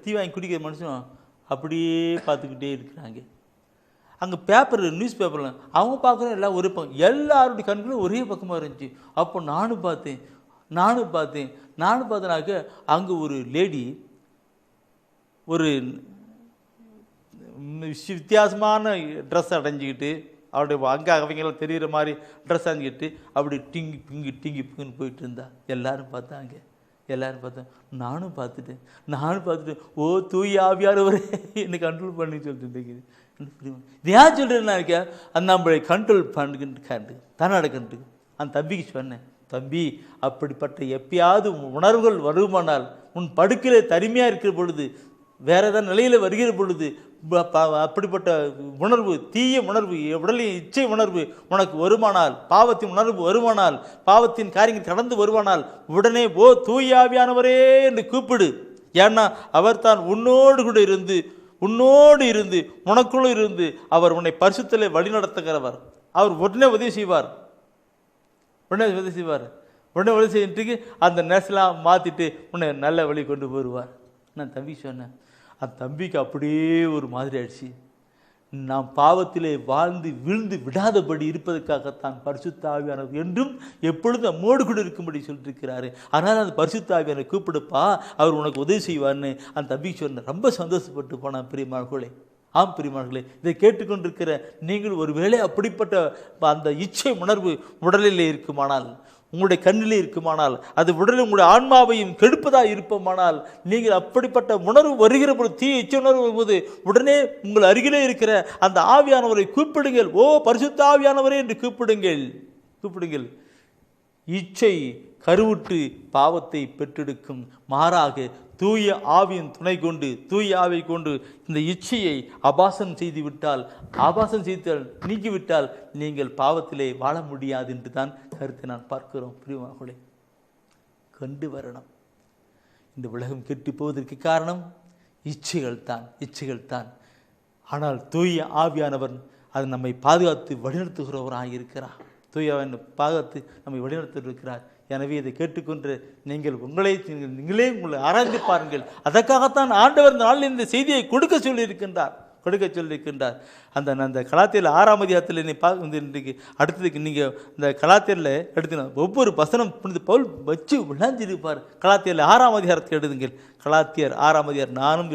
டீ வாங்கி குடிக்கிற மனுஷன் அப்படியே பார்த்துக்கிட்டே இருக்கிறாங்க. அங்கே நியூஸ் பேப்பரில் அவங்க பார்க்குறோம் எல்லாம் ஒரே பக்கம், எல்லாருடைய கண்களும் ஒரே பக்கமாக இருந்துச்சு. அப்போ நானும் பார்த்தேனாக்க அங்கே ஒரு லேடி ஒரு வித்தியாசமான ட்ரெஸ் அடைஞ்சிக்கிட்டு, அவருடைய அங்கே அவங்களாம் தெரிகிற மாதிரி ட்ரெஸ் அணிஞ்சிக்கிட்டு அப்படி டிங்கி பிங்குன்னு போயிட்டு இருந்தா. எல்லாரும் பார்த்தாங்க. நானும் பார்த்துட்டேன். ஓ தூய் ஆவியானவரே என்னை கண்ட்ரோல் பண்ணி சொல்லிட்டு ஏன் சொல்கிறேன்னா இருக்கேன், அந்த நம்மளை கண்ட்ரோல் பண்ணிக்கிட்டு தன்னடக்கண்டு அந்த தம்பிக்கு சொன்னேன், தம்பி அப்படிப்பட்ட எப்பயாவது உணர்வுகள் வருமானால், உன் படுக்கையில தனிமையாக இருக்கிற பொழுது, வேற ஏதாவது நிலையில் வருகிற பொழுது அப்படிப்பட்ட உணர்வு, தீய உணர்வு, உடலின் இச்சை உணர்வு உனக்கு வருமானால், பாவத்தின் உணர்வு வருமானால், பாவத்தின் காரியங்கள் கடந்து வருமானால், உடனே ஓ தூயாவியானவரே என்று கூப்பிடு. ஏன்னா அவர் தான் உன்னோடு இருந்து உனக்குள்ள இருந்து அவர் உன்னை பரிசுத்தலை வழி நடத்துகிறவர். அவர் உடனே உதவி செய்வார். உடனே உதவி செய்யிட்டு அந்த நேசலாம் மாற்றிட்டு உன்னை நல்ல வழி கொண்டு போடுவார். நான் தம்பி சொன்னேன். அந்த தம்பிக்கு அப்படியே ஒரு மாதிரி ஆயிடுச்சு. நாம் பாவத்திலே வாழ்ந்து விழுந்து விடாதபடி இருப்பதற்காகத்தான் பரிசுத்த ஆவியானவர் என்றும் எப்பொழுதும் நம்மோடு கூட இருக்கும்படி சொல்லியிருக்கிறாரு. அதனால் அந்த பரிசுத்த ஆவியானவரை கூப்பிடுப்பா, அவர் உனக்கு உதவி செய்வார்னு அந்த தம்பி சொன்ன. ரொம்ப சந்தோஷப்பட்டு போனான் பிரியமானவர்களே. ஆம் பிரியமானவர்களே, இதை கேட்டுக்கொண்டிருக்கிற நீங்கள் ஒருவேளை அப்படிப்பட்ட அந்த இச்சை உணர்வு உடலிலே இருக்குமானால், உங்களுடைய கண்ணிலே இருக்குமானால், அது உடலில் உங்களுடைய ஆன்மாவையும் கெடுப்பதாக இருப்போமானால், நீங்கள் அப்படிப்பட்ட உணர்வு வருகிற பொழுது, தீய இச்சை உணர்வு வரும்போது உடனே உங்கள் அருகிலே இருக்கிற அந்த ஆவியானவரை கூப்பிடுங்கள். ஓ பரிசுத்த ஆவியானவரே என்று கூப்பிடுங்கள். இச்சை கருவுற்று பாவத்தை பெற்றெடுக்கும். மாறாக தூய ஆவியின் துணை கொண்டு, தூய ஆவியை கொண்டு இந்த இச்சையை ஆபாசம் நீக்கிவிட்டால் நீங்கள் பாவத்திலே வாழ முடியாது என்று தான் கருத்தை நான் பார்க்கிறோம். பிரியமானவர்களே, கண்டு வரணும். இந்த உலகம் கெட்டு போவதற்கு காரணம் இச்சைகள் தான். ஆனால் தூய ஆவியானவர் அது நம்மை பாதுகாத்து வழிநடத்துகிறவராக இருக்கிறார். தூய பாதுகாத்து நம்மை வழிநடத்திருக்கிறார். எனவே இதை கேட்டுக்கொண்டு நீங்களே உங்களை ஆராய்ந்து பாருங்கள். அதற்காகத்தான் ஆண்டவர் இந்த நாளில் இந்த செய்தியை கொடுக்க சொல்லியிருக்கின்றார். அந்த கலாத்தியர் 6ஆம் அதிகாரத்தில் இன்றைக்கு அடுத்ததுக்கு நீங்கள் இந்த கலாத்தியரில் எடுத்துனா ஒவ்வொரு வசனம் பவுல் வச்சு விளைஞ்சிருப்பார். கலாத்தியரில் 6ஆம் அதிகாரத்தை எடுத்துங்கள். கலாத்தியர் 6ஆம் அதிகாரம் நானும்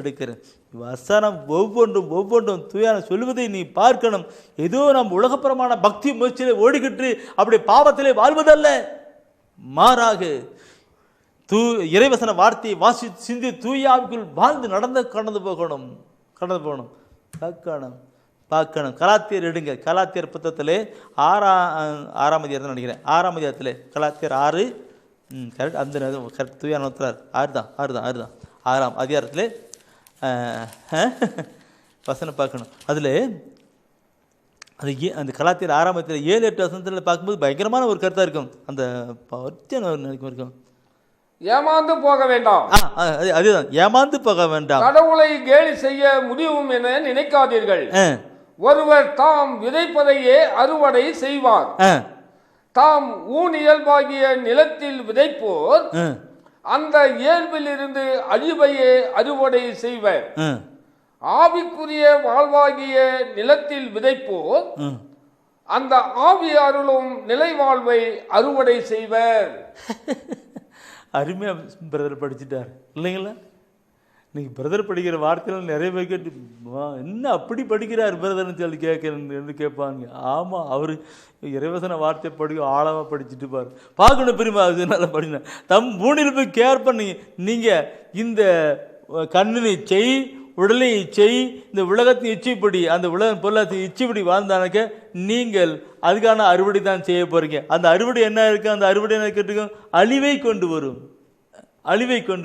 எடுக்கிறேன். வசனம் ஒவ்வொன்றும் தூயான சொல்வதை நீ பார்க்கணும். ஏதோ நம் உலகப்புறமான பக்தி முயற்சியிலே ஓடிக்கிட்டு அப்படி பாவத்திலே வாழ்வதல்ல, மாறாக இறைவசன வார்த்தையை வாசி சிந்தி தூயாவுக்குள் வாழ்ந்து கடந்து போகணும். பார்க்கணும். கலாத்தியர் எடுங்க. கலாத்தியர் புத்தகத்திலே 6ஆம் அதிகாரத்தை நினைக்கிறேன். 6ஆம் அதிகாரத்திலே கலாத்தியர் 6 கரெக்ட். அந்த கரெக்ட் தூயான 6 தான் 6ஆம் அதிகாரத்திலே வசனம் பார்க்கணும். அதில் அந்த கலாத்தியர் 6ஆம் அதிகாரத்தில் 7-8 வசனத்தில் பார்க்கும்போது பயங்கரமான ஒரு கருத்தாக இருக்கும். அந்த இருக்கும், ஏமாந்து போக வேண்டாம். அதுதான், ஏமாந்து போக வேண்டாம். கடவுளை கேலி செய்ய முடியும் என நினைக்காதீர்கள். ஒருவர் தாம் விதைப்பதையே அறுவடை செய்வார். தாம் ஊனியல்பாகிய நிலத்தில் விதைப்போர் அந்த இயல்பில் இருந்து அழிவையே அறுவடை செய்வர். ஆவிக்குரிய வாழ்வாகிய நிலத்தில் விதைப்போர் அந்த ஆவி அருளும் நிலை வாழ்வை அறுவடை செய்வர். அருமையா பிரதர் படிச்சுட்டார் இல்லைங்களா? இன்னைக்கு பிரதர் படிக்கிற வார்த்தைகள் நிறைய பேர் கேட்டு என்ன அப்படி படிக்கிறார் பிரதர்னு சொல்லி கேட்பாங்க. ஆமாம், அவர் இறைவசன வார்த்தை ஆழமாக படிச்சுட்டு பார்க்கணும். பெருமை அதனால படிக்கணும். தம் மூணில் போய் கேர் பண்ணி நீங்கள் இந்த கண்ணினை செய், உடலை செய், இந்த உலகத்தின் இச்சைப்படி, அந்த உலக பொருளாதார இச்சைப்படி வாழ்ந்தானாக்க நீங்கள் அதுக்கான அறுவடை தான் செய்ய போகிறீங்க. அந்த அறுவடை என்ன இருக்குது? அந்த அறுவடை என்ன கேட்டுக்கோ, அழிவை கொண்டு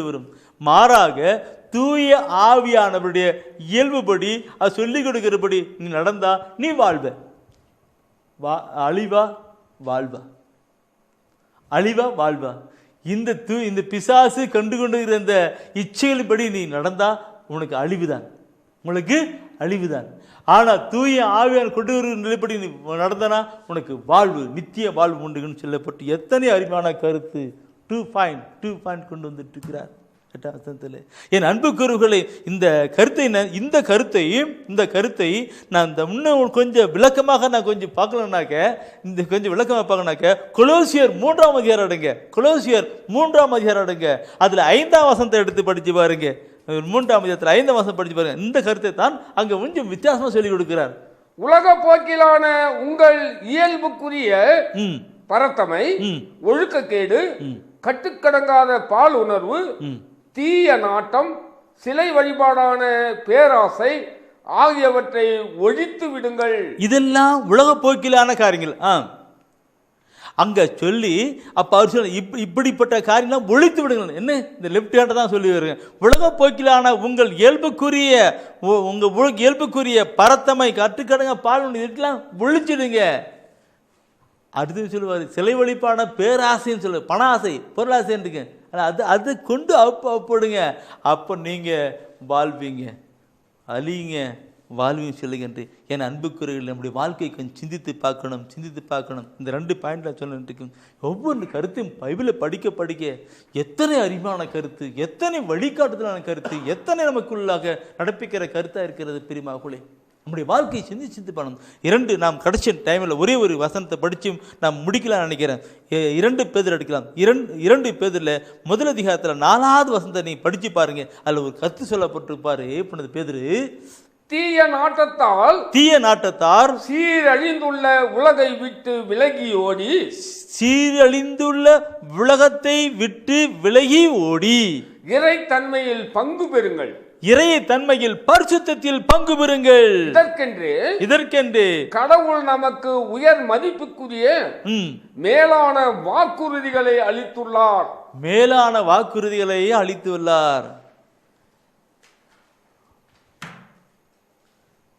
வரும். மாறாக தூய ஆவியானவருடைய இயல்புபடி அது சொல்லிக் கொடுக்கிறபடி நீ நடந்தா நீ அழிவா வாழ்வா. அழிவா வாழ்வா? இந்த பிசாசு கண்டு கொண்டு இந்த இச்சைகளின்படி நீ நடந்தா உனக்கு அழிவுதான், உங்களுக்கு அழிவுதான். ஆனா தூய ஆவியார் கொண்டு வருகிற நிலைப்படி நீ நடந்தனா உனக்கு வாழ்வு, நித்திய வாழ்வு உண்டுன்னு சொல்லப்பட்டு எத்தனை அருமையான கருத்து 2 பாயிண்ட் கொண்டு வந்துட்டு இருக்கிறார் 8ஆம் வசனத்தில். என் அன்புக்குரியவர்களே, இந்த கருத்தை நான் இன்னும் கொஞ்சம் விளக்கமாக நான் கொஞ்சம் பார்க்கலனாக்க, கொஞ்சம் விளக்கமாக பார்க்கனாக்க கொலோசியர் 3ஆம் அதிகாரம் எடுங்க. கொலோசியர் 3ஆம் அதிகாரம் எடுங்க. அதுல 5ஆம் வசனத்தை எடுத்து படிச்சு பாருங்க. 3ஆம் அதிகாரத்தில் 5ஆம் வசனம் படிச்சு பாருங்க. இந்த கருத்தை தான் அங்க கொஞ்சம் வித்தியாசமா சொல்லிக் கொடுக்கிறார். உலக போக்கிலான உங்கள் இயல்புக்குரிய பரத்தமை, ஒழுக்கக்கேடு, கட்டுக்கடங்காத பால் உணர்வு, தீய நாட்டம், சிலை வழிபாடான பேராசை ஆகியவற்றை ஒழித்து விடுங்கள். இதெல்லாம் உலக போக்கிலான காரியங்கள். அங்க சொல்லி அப்ப அவர் சொல்ல இப்படிப்பட்ட காரியம்லாம் ஒழித்து விடுங்கள். என்ன இந்த லெப்ட் ஹேண்ட் தான் சொல்லி வருங்க. உலக போக்கிலான உங்கள் இயல்புக்குரிய பரத்தமை, கட்டுக்கடங்க பால் இதெல்லாம் ஒழிச்சிடுங்க. அடுத்து சொல்லுவார் சிலை வழிபாடான பேராசைன்னு சொல்லுவார். பண ஆசை, பொருளாசைன்னு அது கொண்டு அப்படுங்க. அப்போ நீங்க வாழ்வீங்க, அழியுங்க, வாழ்வீங்க சொல்லுங்கன்ட்டு. என் அன்புக்குரியவர்கள் நம்முடைய வாழ்க்கையை கொஞ்சம் சிந்தித்து பார்க்கணும். இந்த 2 பாயிண்ட்ல சொல்லிட்டு ஒவ்வொரு கருத்தையும் பைபிளை படிக்க எத்தனை அருமையான கருத்து, எத்தனை வழிகாட்டுதலான கருத்து, எத்தனை நமக்குள்ளாக நடப்பிக்கிற கருத்தா இருக்கிறது பிரியமானவர்களே. நம்முடைய வாழ்க்கையை சிந்தித்து பண்ணணும். நாம் கடைசி டைமில் ஒரே ஒரு வசனத்தை படிச்சும் நாம் முடிக்கலாம்னு நினைக்கிறேன். 2 பேதுரு எடுக்கலாம். 2 பேதுருல முதல் அதிகாரத்தில் 4ஆவது வசனத்தை நீ படிச்சு பாருங்க. அதில் ஒரு கருத்து சொல்லப்பட்டிருப்பாரு. பேதுரு தீய நாட்டத்தார் சீரழிந்துள்ள உலகை விட்டு விலகி ஓடி, சீரழிந்துள்ள உலகத்தை விட்டு விலகி ஓடி இறை தன்மையில் பங்கு பெறுங்கள், இறையை தன்மையில் பரிசுத்தத்தில் பங்கு பெறுங்கள். இதற்கென்று கடவுள் நமக்கு உயர் மதிப்புக்குரிய மேலான வாக்குறுதிகளை அளித்துள்ளார்.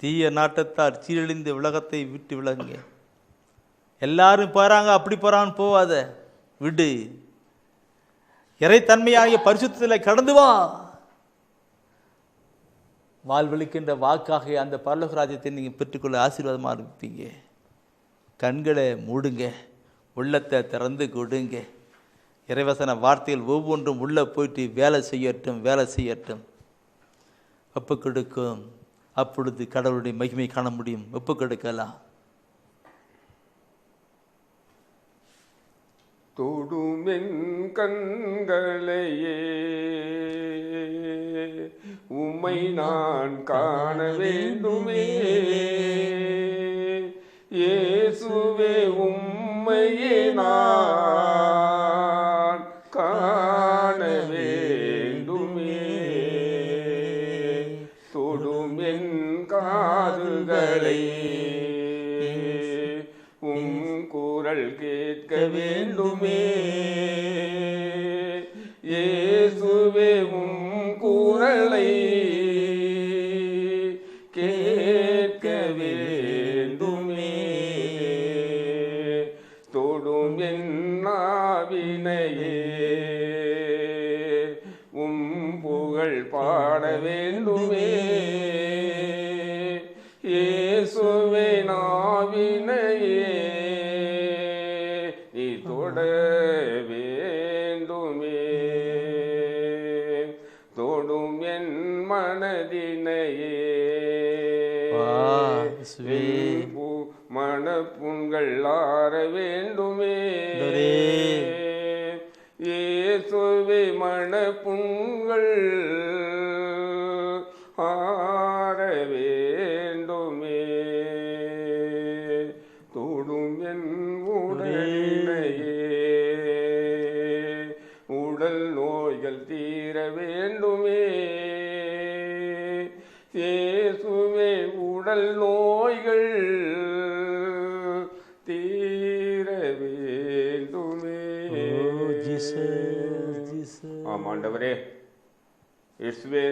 தீய நாட்டத்தார் சீரழிந்த உலகத்தை விட்டு விலகுங்க. எல்லாரும் போறாங்க, அப்படி போறான்னு போவாத, விடு. இறைத்தன்மையாகிய பரிசுத்தத்தில் கடந்து வா. வாழ்வழிக்கின்ற வாக்காக அந்த பரலோக ராஜ்யத்தை நீங்கள் பெற்றுக்கொள்ள ஆசீர்வாதமாக இருப்பீங்க. கண்களை மூடுங்க, உள்ளத்தை திறந்து கொடுங்க. இறைவசன வார்த்தைகள் ஒவ்வொன்றும் உள்ளே போயிட்டு வேலை செய்யட்டும். ஒப்பு கொடுக்கும். அப்பொழுது கடவுளுடைய மகிமை காண முடியும். ஒப்பு கொடுக்கலாம். தொடுமென் கண்களையே உம்மை நான் காண வேண்டுமே, இயேசுவே உம்மையே நான் காண வேண்டுமே. தொடும் என் காதுகளை உம் குரல் கேட்க வேண்டுமே, இயேசுவே உம் குரலை கேட்க வேண்டுமே. தொடும் என் நாவினையே உம் புகழ் பாட வேண்டுமே, இயேசுவே நாவினையே நீ தொட வேண்டுமே. தொடும் என் மனதினையே மனப்புண்கள் ஆற வேண்டுமே, இயேசுவே மனப்புண்கள் ஆற வேண்டுமே. தொடும் என் உடலையே உடல் நோய்கள் தீர வேண்டுமே, இயேசுவே உடல் நோய்கள் தீர வேண்டுமே. ஆம் ஆண்டவரே, இயேசுவே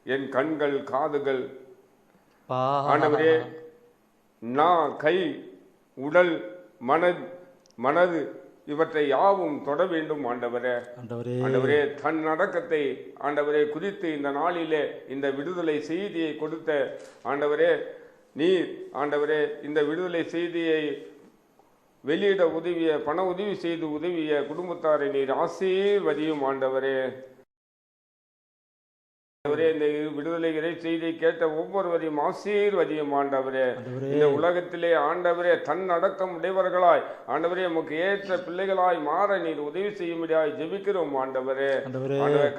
என் கண்கள் காதுகள் ஆண்டவரே, நான் கை உடல் மனது இவற்றை யாவும் தொட வேண்டும் ஆண்டவரே. ஆண்டவரே, தன் அடக்கத்தை ஆண்டவரே குறித்து இந்த நாளிலே இந்த விடுதலை செய்தியை கொடுத்த ஆண்டவரே, நீர் ஆண்டவரே இந்த விடுதலை செய்தியை வெளியிட உதவிய, பண உதவி செய்து உதவிய குடும்பத்தாரை நீர் ஆசீர்வதியும் ஆண்டவரே. இந்த விடுதலை இறை செய்தியை கேட்ட ஒவ்வொருவரையும் ஆசீர்வதியும் ஆண்டவரே. இந்த உலகத்திலே ஆண்டவரே தன் அடக்கம் உடையவர்களாய் ஆண்டவரே உமக்கு ஏற்ற பிள்ளைகளாய் மாற நீர் உதவி செய்யும்படியாய் ஜெபிக்கிறோம் ஆண்டவரே.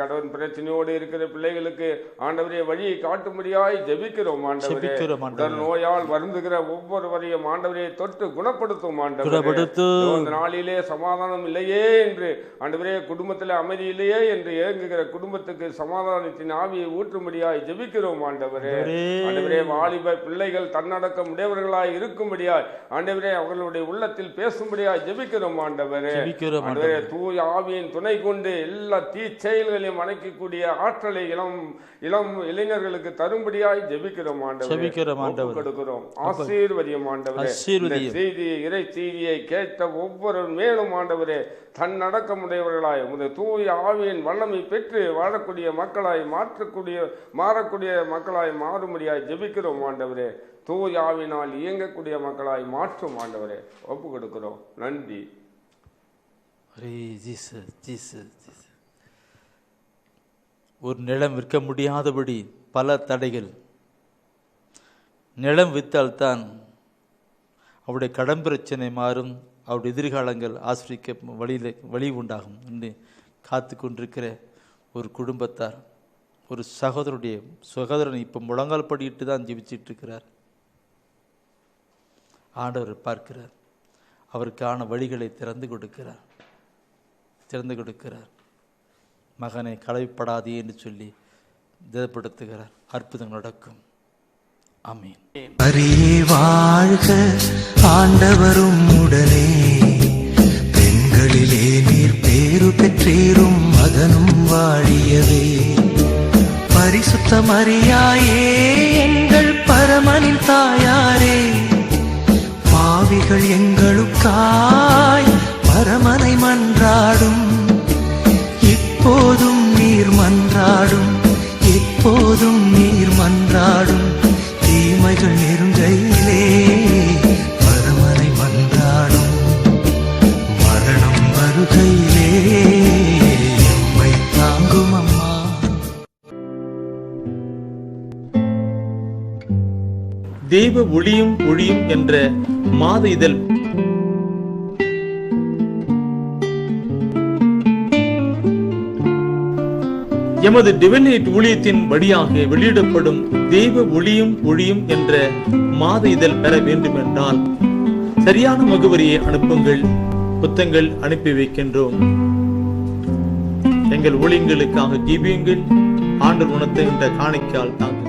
கடன் பிரச்சனையோடு இருக்கிற பிள்ளைகளுக்கு ஆண்டவரே வழியை காட்டும்படியாய் ஜெபிக்கிறோம் ஆண்டவரே. உடல் நோயால் வருந்துகிற ஒவ்வொருவரையும் ஆண்டவரே தொட்டு குணப்படுத்தும் ஆண்டவரே. இந்த நாளிலே சமாதானம் இல்லையே என்று ஆண்டவரே, குடும்பத்திலே அமைதி இல்லையே என்று ஏங்குகிற குடும்பத்துக்கு சமாதானத்தின் ஆவியை ஊற்றும்படியாய் ஜெபிக்கிறோம் ஆண்டவரே. ஆண்டவரே, வாலிப பிள்ளைகள் தன்னடக்கம் உடையவர்களாய் இருக்கும்படியாய் ஆண்டவரே அவர்களுடைய உள்ளத்தில் பேசும்படியாய் ஜெபிக்கிறோம் ஆண்டவரே. ஆண்டவரே, தூய ஆவியின் துணை கொண்டு எல்லா தீ செயல்களையும் அணைக்கக்கூடிய ஆற்றலை இளம் இளைஞர்களுக்கு தரும்படியாய் ஜெபிக்கிறோம் ஆண்டவரே. கொடுக்கிறோம் ஆசீர்வதியம் ஆண்டவரே. செய்தியை இறை செய்தியை கேட்ட ஒவ்வொரு மேலும் ஆண்டவரே தன்னடக்கம் உடையவர்களாய் உங்களுடைய தூய ஆவியின் வல்லமை பெற்று வாழக்கூடிய மக்களாய் மாறக்கூடிய மக்களாய் மாறும்படியாய் ஜெபிக்கிறோம் ஆண்டவரே. தூய ஆவியினால் இயங்கக்கூடிய மக்களாய் மாற்றும் ஆண்டவரே. ஒப்பு கொடுக்கிறோம். நன்றி. ஒரு நிலம் விற்க முடியாதபடி பல தடைகள். நிலம் வித்தால்தான் அவருடைய கடன் பிரச்சனை மாறும், அவருடைய எதிர்காலங்கள் ஆசிரிக்க வழி உண்டாகும் என்று காத்து கொண்டிருக்கிற ஒரு குடும்பத்தார், ஒரு சகோதரன் இப்போ முழங்கால் படிட்டு தான் ஜீவிச்சிட்டு இருக்கிறார். ஆண்டவர் பார்க்கிறார், அவருக்கான வழிகளை திறந்து கொடுக்கிறார். மகனை களைப்படாதே என்று சொல்லி திடப்படுத்துகிறார். அற்புதம் நடக்கும். ஆமென். அரியே வாழ்க ஆண்டவரும் உடனே, பெண்களிலே நீர் பேரு பெற்றீரும் மகனும் வாழியவே. பரிசுத்த மரியாயே எங்கள் பரமனின் தாயாரே, பாவிகள் எங்களுக்காய் பரமனை மன்றாடும். இப்போதும் நீர் மன்றாடும், எப்போதும் நீர் மன்றாடும். தீமைகள் நெருங்கையிலே பரமனை மன்றாடும். மரணம் வருகையிலே எம்மை தாங்கும் அம்மா. தெய்வ ஒளியும் ஒளியும் என்ற மாத இதழ் எமது டிவைன் ஊழியத்தின் வழியாக வெளியிடப்படும் தெய்வ ஒளியும் ஒளியும் என்ற மாத இதழ் பெற வேண்டும் என்றால் சரியான முகவரியை அனுப்புங்கள். புத்தகங்கள் அனுப்பி வைக்கின்றோம். எங்கள் ஊழியங்களுக்காக ஜீவியுங்கள். ஆண்டவர் உணர்த்துகின்ற காணிக்கையால் தாங்க.